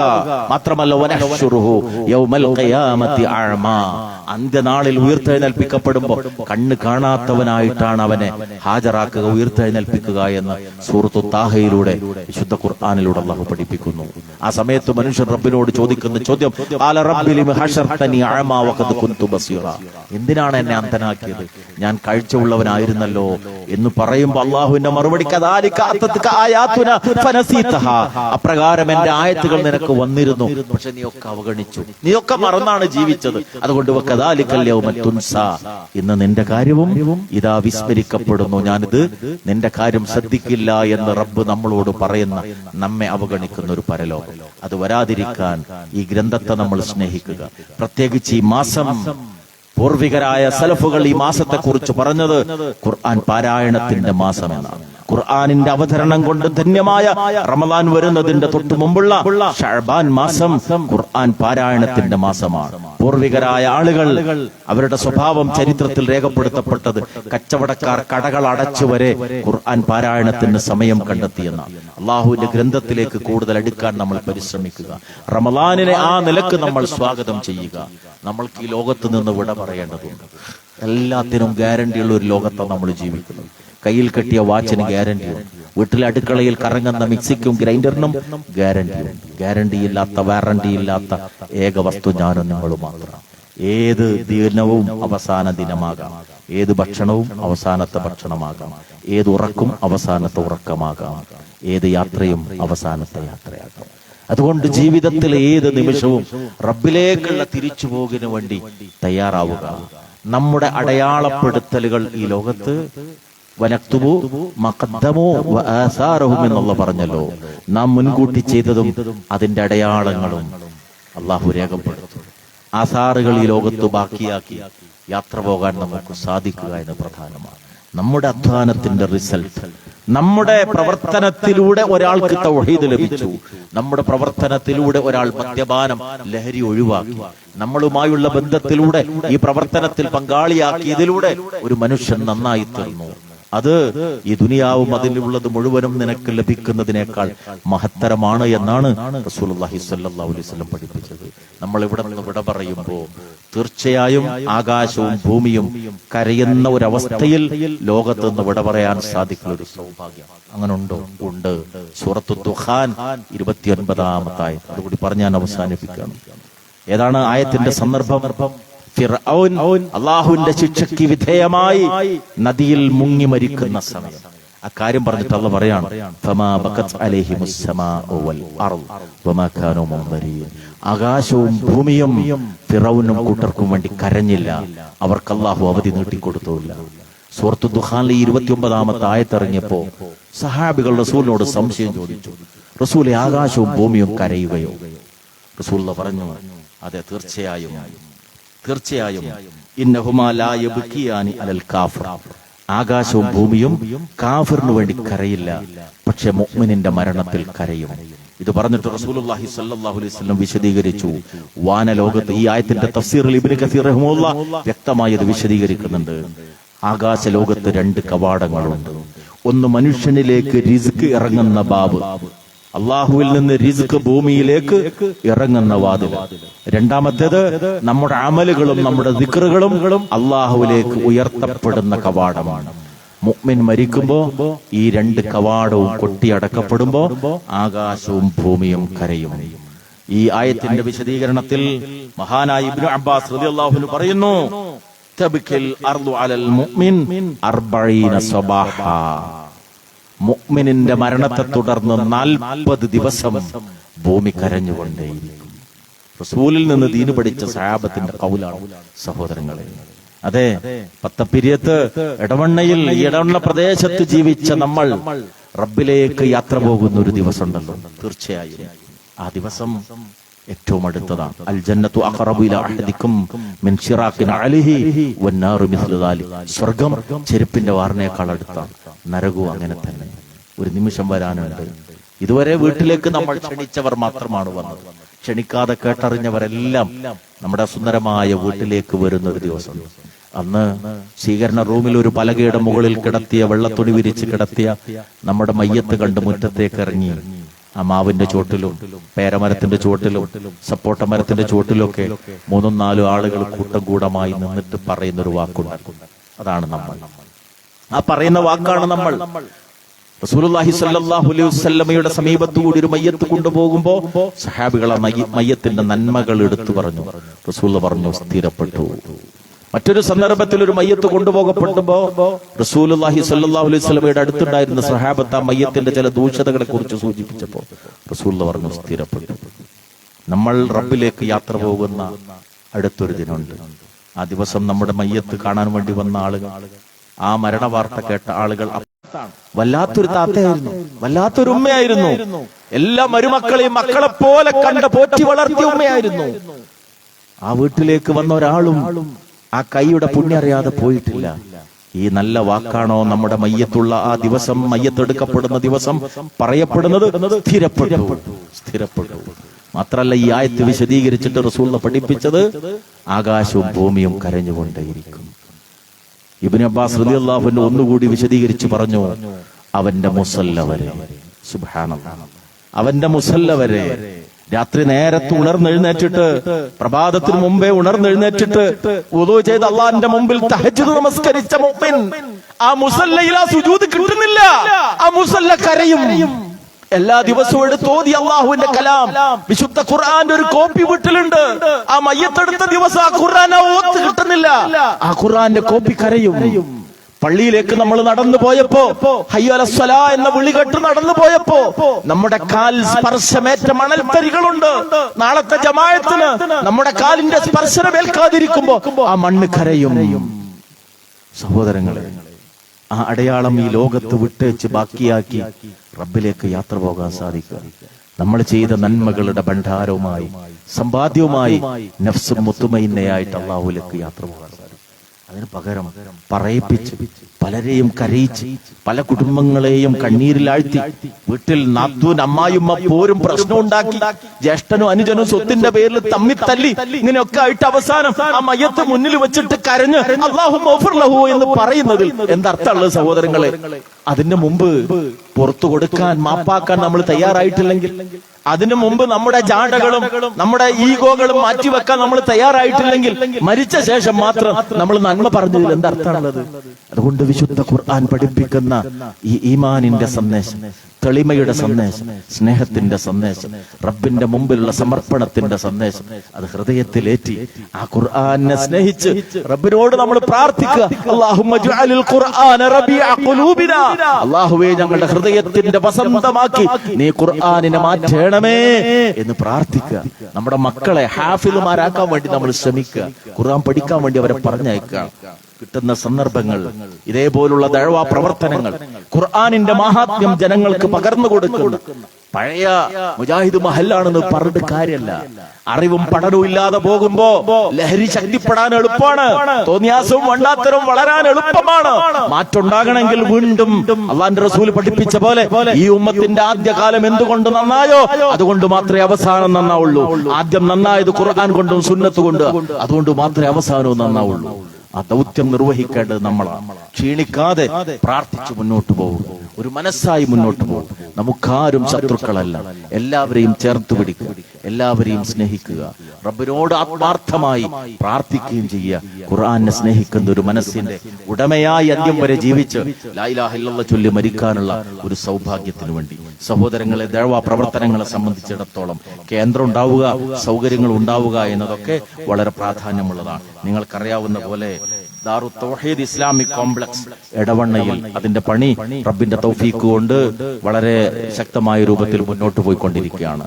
മാത്രമല്ല വനഹ്ശുറുഹു യൗമൽ ഖിയാമത്തി അഅമാ, അന്ത്യനാളിൽ ഉയർത്തെഴുന്നേൽപ്പിക്കപ്പെടുമ്പോൾ കണ്ണ് കാണാത്തവനായിട്ടാണ് അവനെ ഹാജരാക്കുക, ഉയർത്തെഴുന്നേൽപ്പിക്കുക എന്ന് സൂറത്തു താഹയിലൂടെ, വിശുദ്ധ ഖുർആനിലൂടെ അല്ലാഹു പഠിപ്പിക്കുന്നു. ആ സമയത്ത് മനുഷ്യൻ റബ്ബിനോട് ചോദിക്കുന്ന ചോദ്യം, ഖാല റബ്ബി ലിമ ഹശർതനി അഅമാ വഖദ് കുൻതു ബസീറ, എന്തിനാണ് എന്നെ അന്ധനാക്കിയത്, ഞാൻ കാഴ്ചയുള്ളവനായിരുന്നല്ലോ എന്ന് പറയുമ്പോൾ അള്ളാഹുവിന്റെ മറുപടി, അപ്രകാരം എന്റെ ആയത്തുകൾ നിനക്ക് വന്നിരുന്നു, പക്ഷെ നീയൊക്കെ അവഗണിച്ചു, നീയൊക്കെ മറന്നാണ് ജീവിച്ചത്. അതുകൊണ്ട് ഇന്ന് നിന്റെ കാര്യവും ഇതാ വിസ്മരിക്കപ്പെടുന്നു, ഞാനിത് നിന്റെ കാര്യം ശ്രദ്ധിക്കില്ല എന്ന് റബ്ബ് നമ്മളോട് പറയുന്ന, നമ്മെ അവഗണിക്കുന്ന ഒരു പരലോകം. അത് വരാതിരിക്കാൻ ഈ ഗ്രന്ഥത്തെ നമ്മൾ സ്നേഹിക്കുക. പ്രത്യേകിച്ച് ഈ മാസം, പൂർവികരായ സലഫുകൾ ഈ മാസത്തെ കുറിച്ച് പറഞ്ഞത് ഖുർആൻ പാരായണത്തിന്റെ മാസം എന്നാണ്. ഖുർആനിന്റെ അവതരണം കൊണ്ട് ധന്യമായ റമദാൻ വരുന്നതിന്റെ തൊട്ടു മുമ്പുള്ള ശഅബാൻ മാസം ഖുർആൻ പാരായണത്തിന്റെ മാസമാണ്. പൂർവികരായ ആളുകൾ, അവരുടെ സ്വഭാവം ചരിത്രത്തിൽ രേഖപ്പെടുത്തപ്പെട്ടത് കച്ചവടക്കാർ കടകൾ അടച്ചുവരെ ഖുർആൻ പാരായണത്തിന് സമയം കണ്ടെത്തിയെന്നാണ്. അള്ളാഹുവിന്റെ ഗ്രന്ഥത്തിലേക്ക് കൂടുതൽ അടുക്കാൻ നമ്മൾ പരിശ്രമിക്കുക. റമദാനിനെ ആ നിലക്ക് നമ്മൾ സ്വാഗതം ചെയ്യുക. നമ്മൾക്ക് ഈ ലോകത്ത് നിന്ന് വിട പറയേണ്ടതുണ്ട്. എല്ലാത്തിനും ഗ്യാരണ്ടിയുള്ള ഒരു ലോകത്താണ് നമ്മൾ ജീവിക്കുന്നത്. കയ്യിൽ കെട്ടിയ വാച്ചിന് ഗ്യാരണ്ടിയുണ്ട്, വീട്ടിലെ അടുക്കളയിൽ കറങ്ങുന്ന മിക്സിക്കും ഗ്രൈൻഡറിനും ഗ്യാരണ്ടിയുണ്ട്. ഗ്യാരണ്ടിയില്ലാത്ത, വാറണ്ടിയില്ലാത്ത ഏക വസ്തു ഞാനും നിങ്ങളും മാത്രം. ഏത് ദിനവും അവസാന ദിനമാകാം, ഏത് ഭക്ഷണവും അവസാനത്തെ ഭക്ഷണമാകാം, ഏത് ഉറക്കും അവസാനത്തെ ഉറക്കമാകാം, ഏത് യാത്രയും അവസാനത്തെ യാത്രയാകാം. അതുകൊണ്ട് ജീവിതത്തിലെ ഏത് നിമിഷവും റബ്ബിലേക്കുള്ള തിരിച്ചുപോകിന് വേണ്ടി തയ്യാറാവുക. നമ്മുടെ അടയാളപ്പെടുത്തലുകൾ ഈ ലോകത്ത് വനക്തുബു മഖദ്ദമു വആസാറഹും എന്നുള്ള പറഞ്ഞല്ലോ. നാം മുൻകൂട്ടി ചെയ്തതും അതിന്റെ അടയാളങ്ങളും അള്ളാഹു രേഖപ്പെടുത്തും. ആസാറുകൾ ഈ ലോകത്ത് ബാക്കിയാക്കി യാത്ര പോകാൻ നമുക്ക് സാധിക്കുക എന്ന് പ്രധാനമാണ്. നമ്മുടെ അധ്വാനത്തിന്റെ റിസൾട്ട്, നമ്മുടെ പ്രവർത്തനത്തിലൂടെ ഒരാൾക്ക് തൗഹീദ് ലഭിച്ചു, നമ്മുടെ പ്രവർത്തനത്തിലൂടെ ഒരാൾ മദ്യപാനം, ലഹരി ഒഴിവാക്കി, നമ്മളുമായുള്ള ബന്ധത്തിലൂടെ ഈ പ്രവർത്തനത്തിൽ പങ്കാളിയാക്കിയതിലൂടെ ഒരു മനുഷ്യൻ നന്നായി തീർന്നു. അത് ഈ ദുനിയാവും അതിലുള്ളത് മുഴുവനും നിനക്ക് ലഭിക്കുന്നതിനേക്കാൾ മഹത്തരമാണ് എന്നാണ് റസൂലുള്ളാഹി സ്വല്ലല്ലാഹു അലൈഹി വസല്ലം പഠിപ്പിച്ചത്. നമ്മൾ ഇവിടെ നിന്ന് വിട പറയുമ്പോൾ തീർച്ചയായും ആകാശവും ഭൂമിയും കരയുന്ന ഒരവസ്ഥയിൽ ലോകത്ത് നിന്ന് വിട പറയാൻ സാധിക്കുന്ന ഒരു സൗഭാഗ്യം അങ്ങനെ ഉണ്ടോ? ഉണ്ട്. സൂറത്തു ദുഖാൻ 29-ാമത്തെ ആയത്ത് അതുകൂടി പറഞ്ഞ് ഞാൻ അവസാനിപ്പിക്കുകയാണ്. ഏതാണ് ആയത്തിന്റെ സന്ദർഭം? ഫിർഔൻ അല്ലാഹുവിന്റെ ശിക്ഷയ്ക്ക് വിധേയമായി നദിയിൽ മുങ്ങി മരിക്കുന്ന സമയം. അക്കാര്യം പറഞ്ഞിട്ട് അല്ലാഹു പറയാണ്, ഫമാ ബഖത് അലൈഹിമുസ് സമാഉ വൽ അർദ് വമാ കാനൂ മുൻദരീൻ. ആകാശവും ഭൂമിയും ഫിർഔനും കൂട്ടർക്കും വേണ്ടി കരഞ്ഞില്ല, അവർക്ക് അല്ലാഹു അവധി നീട്ടിക്കൊടുത്തില്ല. സൂറത്തു ദുഖാനിലെ 29-ാമത്തെ ആയത്ത് ഇറങ്ങിയപ്പോ സഹാബികൾ റസൂലിനോട് സംശയം ചോദിച്ചു, റസൂലെ, ആകാശവും ഭൂമിയും കരയുകയോ? റസൂൽ പറഞ്ഞു, അതെ, തീർച്ചയായും ഇന്നഹുമാ ലാ യബ്കിയാനി അലൽ കാഫിർ. ആകാശവും ഭൂമിയും കാഫിറിന് വേണ്ടി കരയില്ല, പക്ഷെ മുഅ്മിനിന്റെ മരണത്തിൽ കരയും. ഇത് പറഞ്ഞിട്ട് റസൂലുള്ളാഹി സ്വല്ലല്ലാഹു അലൈഹി വസല്ലം വിശദീകരിച്ചു. വാനലോകത്ത് ഈ ആയത്തിന്റെ തഫ്സീറിൽ ഇബ്നു കസീർ റഹിമഹുല്ലാഹ് വ്യക്തമായി ഇത് വിശദീകരിക്കുന്നുണ്ട്. ആകാശ ലോകത്ത് 2 കവാടങ്ങളുണ്ട്. ഒന്ന് മനുഷ്യനിലേക്ക് റിസ്ക് ഇറങ്ങുന്ന ബാബ്, അള്ളാഹുവിൽ നിന്ന് റിസ്ക് ഭൂമിയിലേക്ക് ഇറങ്ങുന്ന വാതിൽ. രണ്ടാമത്തേത് നമ്മുടെ അമലുകളും നമ്മുടെ ദിക്റുകളും അള്ളാഹുവിലേക്ക് ഉയർത്തപ്പെടുന്ന കവാടമാണ്. മുഅ്മിൻ മരിക്കുമ്പോ ഈ 2 കവാടവും കൊട്ടിയടക്കപ്പെടുമ്പോ ആകാശവും ഭൂമിയും കരയും. ഈ ആയത്തിന്റെ വിശദീകരണത്തിൽ മഹാനായ ഇബ്നു അബ്ബാസ് റളിയല്ലാഹു അൻഹു പറയുന്നു, തബ്കിൽ അർദു അലൽ മുഅ്മിൻ 40 സബാഹ. മുഅ്മിനിന്റെ മരണത്തെ തുടർന്ന് 40 ദിവസം ഭൂമി കരഞ്ഞുകൊണ്ടേയിരിക്കും. റസൂലിൽ നിന്ന് ദീന് പഠിച്ച സഹാബത്തിന്റെ ഖൗലാണ് സഹോദരങ്ങളെ. അതെ, പത്തപ്പിരിയത്ത് ഇടവണ്ണയിൽ ഇടവണ്ണ പ്രദേശത്ത് ജീവിച്ച നമ്മൾ റബ്ബിലേക്ക് യാത്ര പോകുന്ന ഒരു ദിവസമുണ്ടല്ലോ. തീർച്ചയായും ആ ദിവസം ഏറ്റവും അടുത്തതാണ്. അൽ ജന്നത്തു അഖറബു ഇലാ അഹദിക്കും മിൻ ശിറാഖിൻ അലൈഹി വന്നാറു മിസ്ലു ദാലിക്. സ്വർഗ്ഗം ചെരുപ്പിന്റെ വാറിനേക്കാൾ അടുത്താണ്, നരകവും അങ്ങനെ തന്നെ. ഒരു നിമിഷം വരാനുണ്ട്. ഇതുവരെ വീട്ടിലേക്ക് നമ്മൾ ക്ഷണിച്ചവർ മാത്രമാണ് വന്നത്. ക്ഷണിക്കാതെ കേട്ടറിഞ്ഞവരെല്ലാം നമ്മുടെ സുന്ദരമായ വീട്ടിലേക്ക് വരുന്ന ഒരു ദിവസം. അന്ന് സ്വീകരണ റൂമിൽ ഒരു പലകയുടെ മുകളിൽ കിടത്തിയ, വെള്ളത്തുണി വിരിച്ച് കിടത്തിയ നമ്മുടെ മയ്യത്ത് കണ്ട് മുറ്റത്തേക്ക് ഇറങ്ങി ആ മാവിന്റെ ചോട്ടിലും പേരമരത്തിന്റെ ചോട്ടിലും സപ്പോട്ട മരത്തിന്റെ ചോട്ടിലൊക്കെ 3-4 ആളുകൾ കൂട്ടം കൂടമായി നിന്നിട്ട് പറയുന്നൊരു വാക്കുണ്ട്. അതാണ് നമ്മൾ. ആ പറയുന്ന വാക്കാണ് നമ്മൾ. റസൂലുള്ളാഹി സ്വല്ലല്ലാഹു അലൈഹി വസല്ലമയുടെ സമീപത്തുകൂടി ഒരു മയ്യത്ത് കൊണ്ടുപോകുമ്പോ സഹാബികൾ ആ മയ്യത്തിന്റെ നന്മകൾ എടുത്തു പറഞ്ഞു. റസൂൽ പറഞ്ഞു, സ്ഥിരപ്പെട്ടു. മറ്റൊരു സന്ദർഭത്തിൽ ഒരു മയ്യത്ത് കൊണ്ടുപോകപ്പെടുമ്പോ റസൂലുള്ളാഹി സ്വല്ലല്ലാഹു അലൈഹി വസല്ലമയുടെ അടുത്തുണ്ടായിരുന്ന സഹാബത്ത് ആ മയ്യത്തിന്റെ ചില ദൂഷ്യതകളെ കുറിച്ച് സൂചിപ്പിച്ചപ്പോ റസൂൽ പറഞ്ഞു, സ്ഥിരപ്പെട്ടു. നമ്മൾ റബ്ബിലേക്ക് യാത്ര പോകുന്ന അടുത്തൊരു ദിനമുണ്ട്. ആ ദിവസം നമ്മുടെ മയ്യത്ത് കാണാൻ വേണ്ടി വന്ന ആളുകൾ, ആ മരണ വാർത്ത കേട്ട ആളുകൾ വല്ലാത്തൊരു താത്തയായിരുന്നു, വല്ലാത്തൊരു ഉമ്മയായിരുന്നു. എല്ലാ മരുമക്കളെയും മക്കളെ പോലെ കണ്ട് പോറ്റി വളർത്തിയ ഉമ്മയായിരുന്നു. ആ വീട്ടിലേക്ക് വന്ന ഒരാളും ആ കൈയുടെ പുണ്യം അറിയാതെ പോയിട്ടില്ല. ഈ നല്ല വാക്കാണോ നമ്മുടെ മയ്യത്തുള്ള ആ ദിവസം, മയ്യത്തെടുക്കപ്പെടുന്ന ദിവസം പറയപ്പെടുന്നത്? സ്ഥിരപ്പെട്ടു. മാത്രല്ല ഈ ആയത്ത് വിശദീകരിച്ചിട്ട് റസൂൽ പഠിപ്പിച്ചത് ആകാശവും ഭൂമിയും കരഞ്ഞുകൊണ്ടേയിരിക്കും. ഇബ്നു അബ്ബാസ് റളിയല്ലാഹു അൻഹു ഒന്നുകൂടി വിശദീകരിച്ച് പറഞ്ഞു, അവന്റെ മുസല്ല വരെ. സുബ്ഹാനല്ലാഹ്, അവന്റെ മുസല്ല വരെ. രാത്രി നേരത്ത് ഉണർന്നെഴുന്നേറ്റിട്ട്, പ്രഭാതത്തിന് മുമ്പേ ഉണർന്നെഴുന്നേറ്റിട്ട് വുളൂ ചെയ്ത് അള്ളാഹിന്റെ മുമ്പിൽ തഹജ്ജുദ് നമസ്കരിച്ച മുഅ്മിൻ ആ മുസല്ലയിൽ ആ സുജൂദ് കിട്ടുന്നില്ല, ആ മുസല്ല കരയും. എല്ലാ ദിവസവും എടുത്തോതി അള്ളാഹുവിന്റെ കലാം, വിശുദ്ധ ഖുർആന്റെ ഒരു കോപ്പി വീട്ടിലുണ്ട്. ആ മയ്യത്തെടുത്ത ദിവസം ആ ഖുർആൻ ഓത്ത് കിട്ടുന്നില്ല, ആ ഖുർആന്റെ കോപ്പി കരയും. പള്ളിയിലേക്ക് നമ്മൾ നടന്നു പോയപ്പോ ഹയ്യ അലസ് സ്വലാ എന്ന വിളി കേട്ട് നടന്നു പോയപ്പോ നമ്മുടെ കാൽ സ്പർശമേറ്റ മണൽത്തരികളുണ്ട്. നാളത്തെ ജമാഅത്തിന് നമ്മുടെ കാലിന്റെ സ്പർശനമേൽക്കാതിരിക്കുമ്പോ ആ മണ്ണ് കരയും. സഹോദരങ്ങളെ, ആ അടയാളം ഈ ലോകത്ത് വിട്ടേച്ച് ബാക്കിയാക്കി റബ്ബിലേക്ക് യാത്ര പോകാൻ സാധിക്കുക. നമ്മൾ ചെയ്ത നന്മകളുടെ ഭണ്ഡാരവുമായി, സമ്പാദ്യവുമായി നഫ്സ് മുത്തുമയിന്നയായിട്ട് അള്ളാഹുലേക്ക് യാത്ര പോകാൻ സാധിക്കും. അതിന് പകരം പറയിപ്പിച്ച് പലരെയും കരയിച്ച് പല കുടുംബങ്ങളെയും കണ്ണീരിലാഴ്ത്തി വീട്ടിൽ നാത്തൂൻ അമ്മായിമ്മ പോരും പ്രശ്നം ഉണ്ടാക്കി ജ്യേഷ്ഠനും അനുജനും സ്വത്തിന്റെ പേരിൽ തമ്മിത്തല്ലി ഇങ്ങനെയൊക്കെ ആയിട്ട് അവസാനം ആ മയ്യത്ത് മുന്നിൽ വെച്ചിട്ട് കരഞ്ഞ് അല്ലാഹു ഗഫർ ലഹു എന്ന് പറയുന്നതിൽ എന്തർത്ഥമുള്ളത് സഹോദരങ്ങളെ? അതിന് മുമ്പ് പുറത്തു കൊടുക്കാൻ മാപ്പാക്കാൻ നമ്മൾ തയ്യാറായിട്ടില്ലെങ്കിൽ, അതിനു മുമ്പ് നമ്മുടെ ജാടകളും നമ്മുടെ ഈഗോകളും മാറ്റിവെക്കാൻ നമ്മൾ തയ്യാറായിട്ടില്ലെങ്കിൽ, മരിച്ച ശേഷം മാത്രം നമ്മൾ നന്മ പറഞ്ഞതിൽ എന്തർത്ഥമാണുള്ളത്? അതുകൊണ്ട് വിശുദ്ധ ഖുർആൻ പഠിപ്പിക്കുന്ന ഈ ഈമാനിന്റെ സന്ദേശം, തെളിമയുടെ സന്ദേശം, സ്നേഹത്തിന്റെ സന്ദേശം, റബ്ബിന്റെ മുമ്പിലുള്ള സമർപ്പണത്തിന്റെ സന്ദേശം അത് ഹൃദയത്തിലേറ്റി ആ ഖുർആനെ സ്നേഹിച്ച് റബ്ബിനോട് നമ്മൾ പ്രാർത്ഥിക്കുക. അല്ലാഹുമ്മ ജഅലിൽ ഖുർആന റബീഅ ഖുലൂബിനാ, അല്ലാഹുവേ ഞങ്ങളുടെ ഹൃദയത്തിന്റെ വസന്തമാക്കി നീ ഖുർആനിനെ മാറ്റണമേ എന്ന് പ്രാർത്ഥിക്കുക. നമ്മുടെ മക്കളെ ഹാഫിളുമാരാക്കാൻ വേണ്ടി നമ്മൾ ശ്രമിക്കുക. ഖുർആൻ പഠിക്കാൻ വേണ്ടി അവരെ പറഞ്ഞയക്കുക. കിട്ടുന്ന സന്ദർഭങ്ങൾ ഇതേപോലുള്ള ദഅ്വാ പ്രവർത്തനങ്ങൾ, ഖുർആനിന്റെ മഹാത്മ്യം ജനങ്ങൾക്ക് പകർന്നു കൊടുക്കുന്ന പഴയ മുജാഹിദ് മഹല്ലാണെന്ന് പറഞ്ഞിട്ട് കാര്യമല്ല. അറിവും പഠനവും ഇല്ലാതെ പോകുമ്പോ ലഹരി ശക്തിപ്പെടാൻ എളുപ്പമാണ്, തോന്നിയാസവും വണ്ടാത്തരവും വളരാൻ എളുപ്പമാണ്. മാറ്റുണ്ടാകണമെങ്കിൽ വീണ്ടും അള്ളാന്റെ റസൂൽ പഠിപ്പിച്ച പോലെ ഈ ഉമ്മത്തിന്റെ ആദ്യകാലം എന്തുകൊണ്ട് നന്നായോ അതുകൊണ്ട് മാത്രമേ അവസാനം നന്നാവുള്ളൂ. ആദ്യം നന്നായത് ഖുർആൻ കൊണ്ടും സുന്നത്ത് കൊണ്ട്, അതുകൊണ്ട് മാത്രമേ അവസാനവും നന്നാവുള്ളൂ. ആ ദൗത്യം നിർവഹിക്കേണ്ടത് നമ്മളാണ്. ക്ഷീണിക്കാതെ പ്രാർത്ഥിച്ചു മുന്നോട്ട് പോകുക, ഒരു മനസ്സായി മുന്നോട്ട് പോകുക. നമുക്കാരും ശത്രുക്കളല്ല, എല്ലാവരെയും ചേർത്ത് പിടിക്കുക, എല്ലാവരെയും സ്നേഹിക്കുക, റബ്ബിനോട് ആത്മാർത്ഥമായി പ്രാർത്ഥിക്കുകയും ചെയ്യുക. ഖുർആനെ സ്നേഹിക്കുന്ന ഒരു മനസ്സിന്റെ ഉടമയായി അന്ത്യം വരെ ജീവിച്ച് ലാ ഇലാഹ ഇല്ലല്ലാഹ് ചൊല്ലി മരിക്കാനുള്ള ഒരു സൗഭാഗ്യത്തിന് വേണ്ടി സഹോദരങ്ങളെ, ദഅ്വാ പ്രവർത്തനങ്ങളെ സംബന്ധിച്ചിടത്തോളം കേന്ദ്രം ഉണ്ടാവുക, സൗകര്യങ്ങൾ ഉണ്ടാവുക എന്നതൊക്കെ വളരെ പ്രാധാന്യമുള്ളതാണ്. നിങ്ങൾക്കറിയാവുന്ന പോലെ ദാറു തൗഹീദ് ഇസ്ലാമിക് കോംപ്ലക്സ് എടവണ്ണയിൽ അതിന്റെ പണി റബ്ബിന്റെ തൗഫീഖ് കൊണ്ട് വളരെ ശക്തമായ രൂപത്തിൽ മുന്നോട്ട് പോയിക്കൊണ്ടിരിക്കുകയാണ്.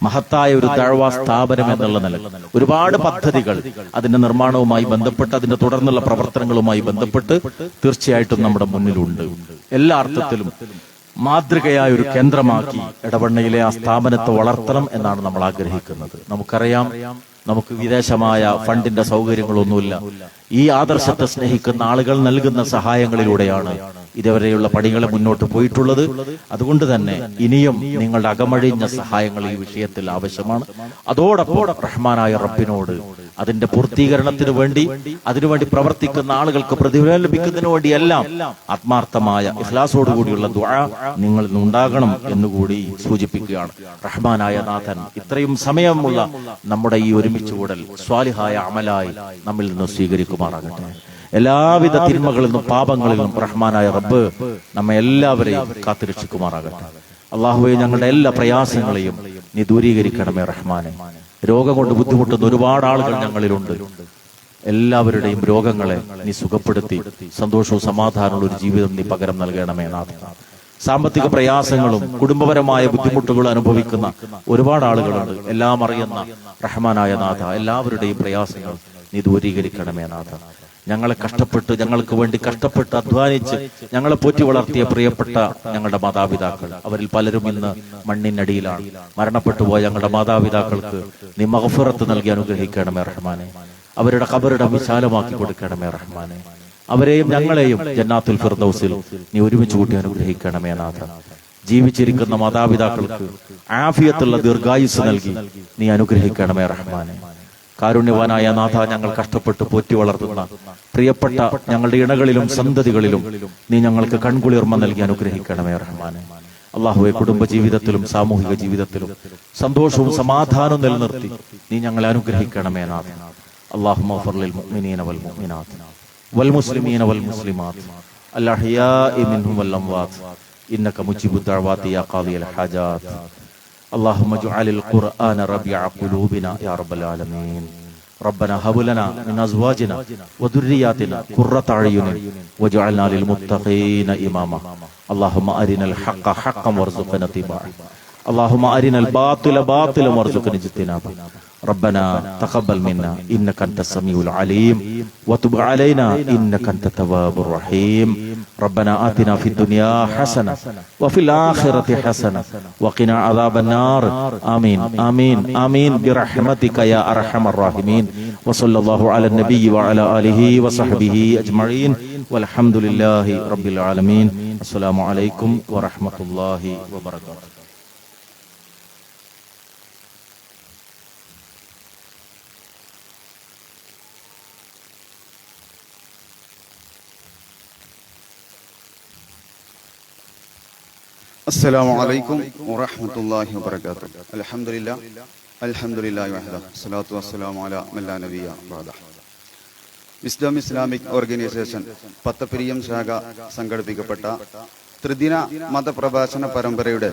മഹത്തായ ഒരു ദഅ്വാ സ്ഥാപനം എന്നുള്ള നിലയിൽ ഒരുപാട് പദ്ധതികൾ അതിന്റെ നിർമ്മാണവുമായി ബന്ധപ്പെട്ട് അതിന്റെ തുടർന്നുള്ള പ്രവർത്തനങ്ങളുമായി ബന്ധപ്പെട്ട് തീർച്ചയായിട്ടും നമ്മുടെ മുന്നിലുണ്ട്. എല്ലാ അർത്ഥത്തിലും മാതൃകയായ ഒരു കേന്ദ്രമാക്കി എടവണ്ണയിലെ ആ സ്ഥാപനത്തെ വളർത്തണം എന്നാണ് നമ്മൾ ആഗ്രഹിക്കുന്നത്. നമുക്കറിയാം, നമുക്ക് വിദേശമായ ഫണ്ടിന്റെ സൗകര്യങ്ങളൊന്നുമില്ല. ഈ ആദർശത്തെ സ്നേഹിക്കുന്ന ആളുകൾ നൽകുന്ന സഹായങ്ങളിലൂടെയാണ് ഇതുവരെയുള്ള പണികളെ മുന്നോട്ട് പോയിട്ടുള്ളത്. അതുകൊണ്ട് തന്നെ ഇനിയും നിങ്ങളുടെ അകമഴിഞ്ഞ സഹായങ്ങൾ ഈ വിഷയത്തിൽ ആവശ്യമാണ്. അതോടൊപ്പം റഹ്മാനായ റബ്ബിനോട് അതിന്റെ പൂർത്തീകരണത്തിന് വേണ്ടി അതിനുവേണ്ടി പ്രവർത്തിക്കുന്ന ആളുകൾക്ക് പ്രതിഫലം ലഭിക്കുന്നതിന് വേണ്ടിയെല്ലാം ആത്മാർത്ഥമായ ഇഖ്ലാസോടുകൂടിയുള്ള ദുആ നിങ്ങളിൽ നിന്നുണ്ടാകണം എന്നുകൂടി സൂചിപ്പിക്കുകയാണ്. റഹ്മാനായ നാഥൻ ഇത്രയും സമയമുള്ള നമ്മുടെ ഈ ഒരുമിച്ചുകൂടൽ സ്വാലിഹായ അമലായി നമ്മിൽ നിന്ന് സ്വീകരിക്കുമാറാകട്ടെ. എല്ലാവിധ തിന്മകളിൽ നിന്നും പാപങ്ങളിൽ നിന്നും റഹ്മാനായ റബ്ബ് നമ്മെ എല്ലാവരെയും കാത്തുരക്ഷിക്കുമാറാകട്ടെ. അല്ലാഹുവേ, ഞങ്ങളുടെ എല്ലാ പ്രയാസങ്ങളെയും നീ ദൂരീകരിക്കണമേ റഹ്മാനെ. രോഗം കൊണ്ട് ബുദ്ധിമുട്ടുന്ന ഒരുപാട് ആളുകൾ ഞങ്ങളിലുണ്ട്. എല്ലാവരുടെയും രോഗങ്ങളെ നീ സുഖപ്പെടുത്തി സന്തോഷവും സമാധാനമുള്ള ഒരു ജീവിതം നീ പകരം നൽകണമേ നാഥ. സാമ്പത്തിക പ്രയാസങ്ങളും കുടുംബപരമായ ബുദ്ധിമുട്ടുകളും അനുഭവിക്കുന്ന ഒരുപാട് ആളുകളുണ്ട്. എല്ലാം അറിയുന്ന റഹ്മാനായ നാഥ, എല്ലാവരുടെയും പ്രയാസങ്ങൾ നീ ദൂരീകരിക്കണമേ നാഥ. ഞങ്ങളെ കഷ്ടപ്പെട്ട് ഞങ്ങൾക്ക് വേണ്ടി കഷ്ടപ്പെട്ട് അധ്വാനിച്ച് ഞങ്ങളെ പോറ്റി വളർത്തിയ പ്രിയപ്പെട്ട ഞങ്ങളുടെ മാതാപിതാക്കൾ, അവരിൽ പലരും ഇന്ന് മണ്ണിനടിയിലാണ്. മരണപ്പെട്ടു പോയ ഞങ്ങളുടെ മാതാപിതാക്കൾക്ക് നീ മഗ്ഫിറത്ത് നൽകി അനുഗ്രഹിക്കണമേ റഹ്മാനെ. അവരുടെ ഖബറിടം വിശാലമാക്കി കൊടുക്കണമേ റഹ്മാനെ. അവരെയും ഞങ്ങളെയും ജന്നാത്തുൽ ഫിർദൗസിൽ നീ ഒരുമിച്ച് കൂട്ടി അനുഗ്രഹിക്കണമേ നാഥ. ജീവിച്ചിരിക്കുന്ന മാതാപിതാക്കൾക്ക് ആഫിയത്തുള്ള ദീർഘായുസ് നൽകി നീ അനുഗ്രഹിക്കണമേ റഹ്മാനെ. കാരുണ്യവാനായ നാഥ, ഞങ്ങൾ കഷ്ടപ്പെട്ട് പോറ്റി വളർത്തുന്ന പ്രിയപ്പെട്ട ഞങ്ങളുടെ ഇണകളിലും സന്തതികളിലും നീ ഞങ്ങൾക്ക് കൺകുളിർമ നൽകി അനുഗ്രഹിക്കണമേ റഹ്മാനെ. അല്ലാഹുവേ, കുടുംബ ജീവിതത്തിലും സാമൂഹിക ജീവിതത്തിലും സന്തോഷവും സമാധാനവും നിലനിർത്തി നീ ഞങ്ങളെ അനുഗ്രഹിക്കണമേ നാഥ. അല്ലാഹുമ്മ ഗ്ഫിർ ലിൽ മുഅ്മിനീന വൽ മുഅ്മിനാത്ത് വൽ മുസ്ലിമീന വൽ മുസ്ലിമാത്ത് അൽ അഹ്യാഇ മിൻഹും വൽ അംവാത്ത് ഇന്നക മുജീബുദ് ദഅവാതി യാ ഖാദിയൽ ഹാജാത്ത്. اللهم اجعل القرآن ربيع قلوبنا يا رب العالمين. ربنا هب لنا من أزواجنا وذرياتنا قرة أعين واجعلنا للمتقين إماما. اللهم أرنا الحق حقا وارزقنا اتباعه. اللهم أرنا الباطل باطلا وارزقنا اجتنابه. ربنا تقبل منا إنك أنت السميع العليم وتب علينا إنك أنت التواب الرحيم. ربنا آتنا في الدنيا حسنة وفي الآخرة حسنة وقنا عذاب النار آمين آمين آمين برحمتك يا أرحم الراحمين وصلى الله على النبي وعلى آله وصحبه أجمعين والحمد لله رب العالمين. السلام عليكم ورحمة الله وبركاته. السلام عليكم ورحمة الله وبركاته. الحمد لله وحده الصلاة والسلام على من لا نبي بعده. വിസ്ഡം ഇസ്ലാമിക് ഓർഗനൈസേഷൻ പത്തപ്പിരിയം ശാഖ സംഘടിപ്പിക്കപ്പെട്ട ത്രിദിന മതപ്രഭാഷണ പരമ്പരയുടെ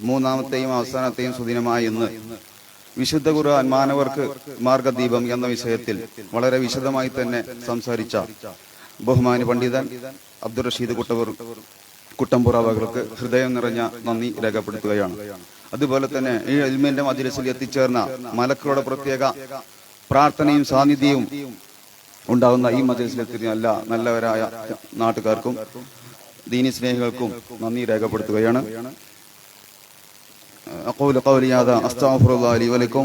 മൂന്നാമത്തെയും അവസാനത്തെയും സുദിനമായ ഇന്ന് വിശുദ്ധ ഖുർആൻ മാനവർക്ക് മാർഗദീപം എന്ന വിഷയത്തിൽ വളരെ വിശദമായി തന്നെ സംസാരിച്ച ബഹുമാന്യ പണ്ഡിതൻ അബ്ദുൾ റഷീദ് കുട്ടമ്പുറ അവർക്ക് ഹൃദയം നിറഞ്ഞ നന്ദി രേഖപ്പെടുത്തുകയാണ്. അതുപോലെ തന്നെ ഈ ഇൽമിന്റെ മജ്‌ലിസിൽ എത്തിച്ചേർന്ന മലക്കുകളുടെ പ്രത്യേക പ്രാർത്ഥനയും സാന്നിധ്യവും ഉണ്ടാകുന്ന ഈ മജ്‌ലിസിലെത്തിയ എല്ലാ നല്ലവരായ നാട്ടുകാർക്കും ദീനി സ്നേഹികൾക്കും നന്ദി രേഖപ്പെടുത്തുകയാണ്. അഖൂലു ഖൗലി ഹാദാ അസ്തഗ്ഫിറുല്ലാഹി ലി വലക്കും.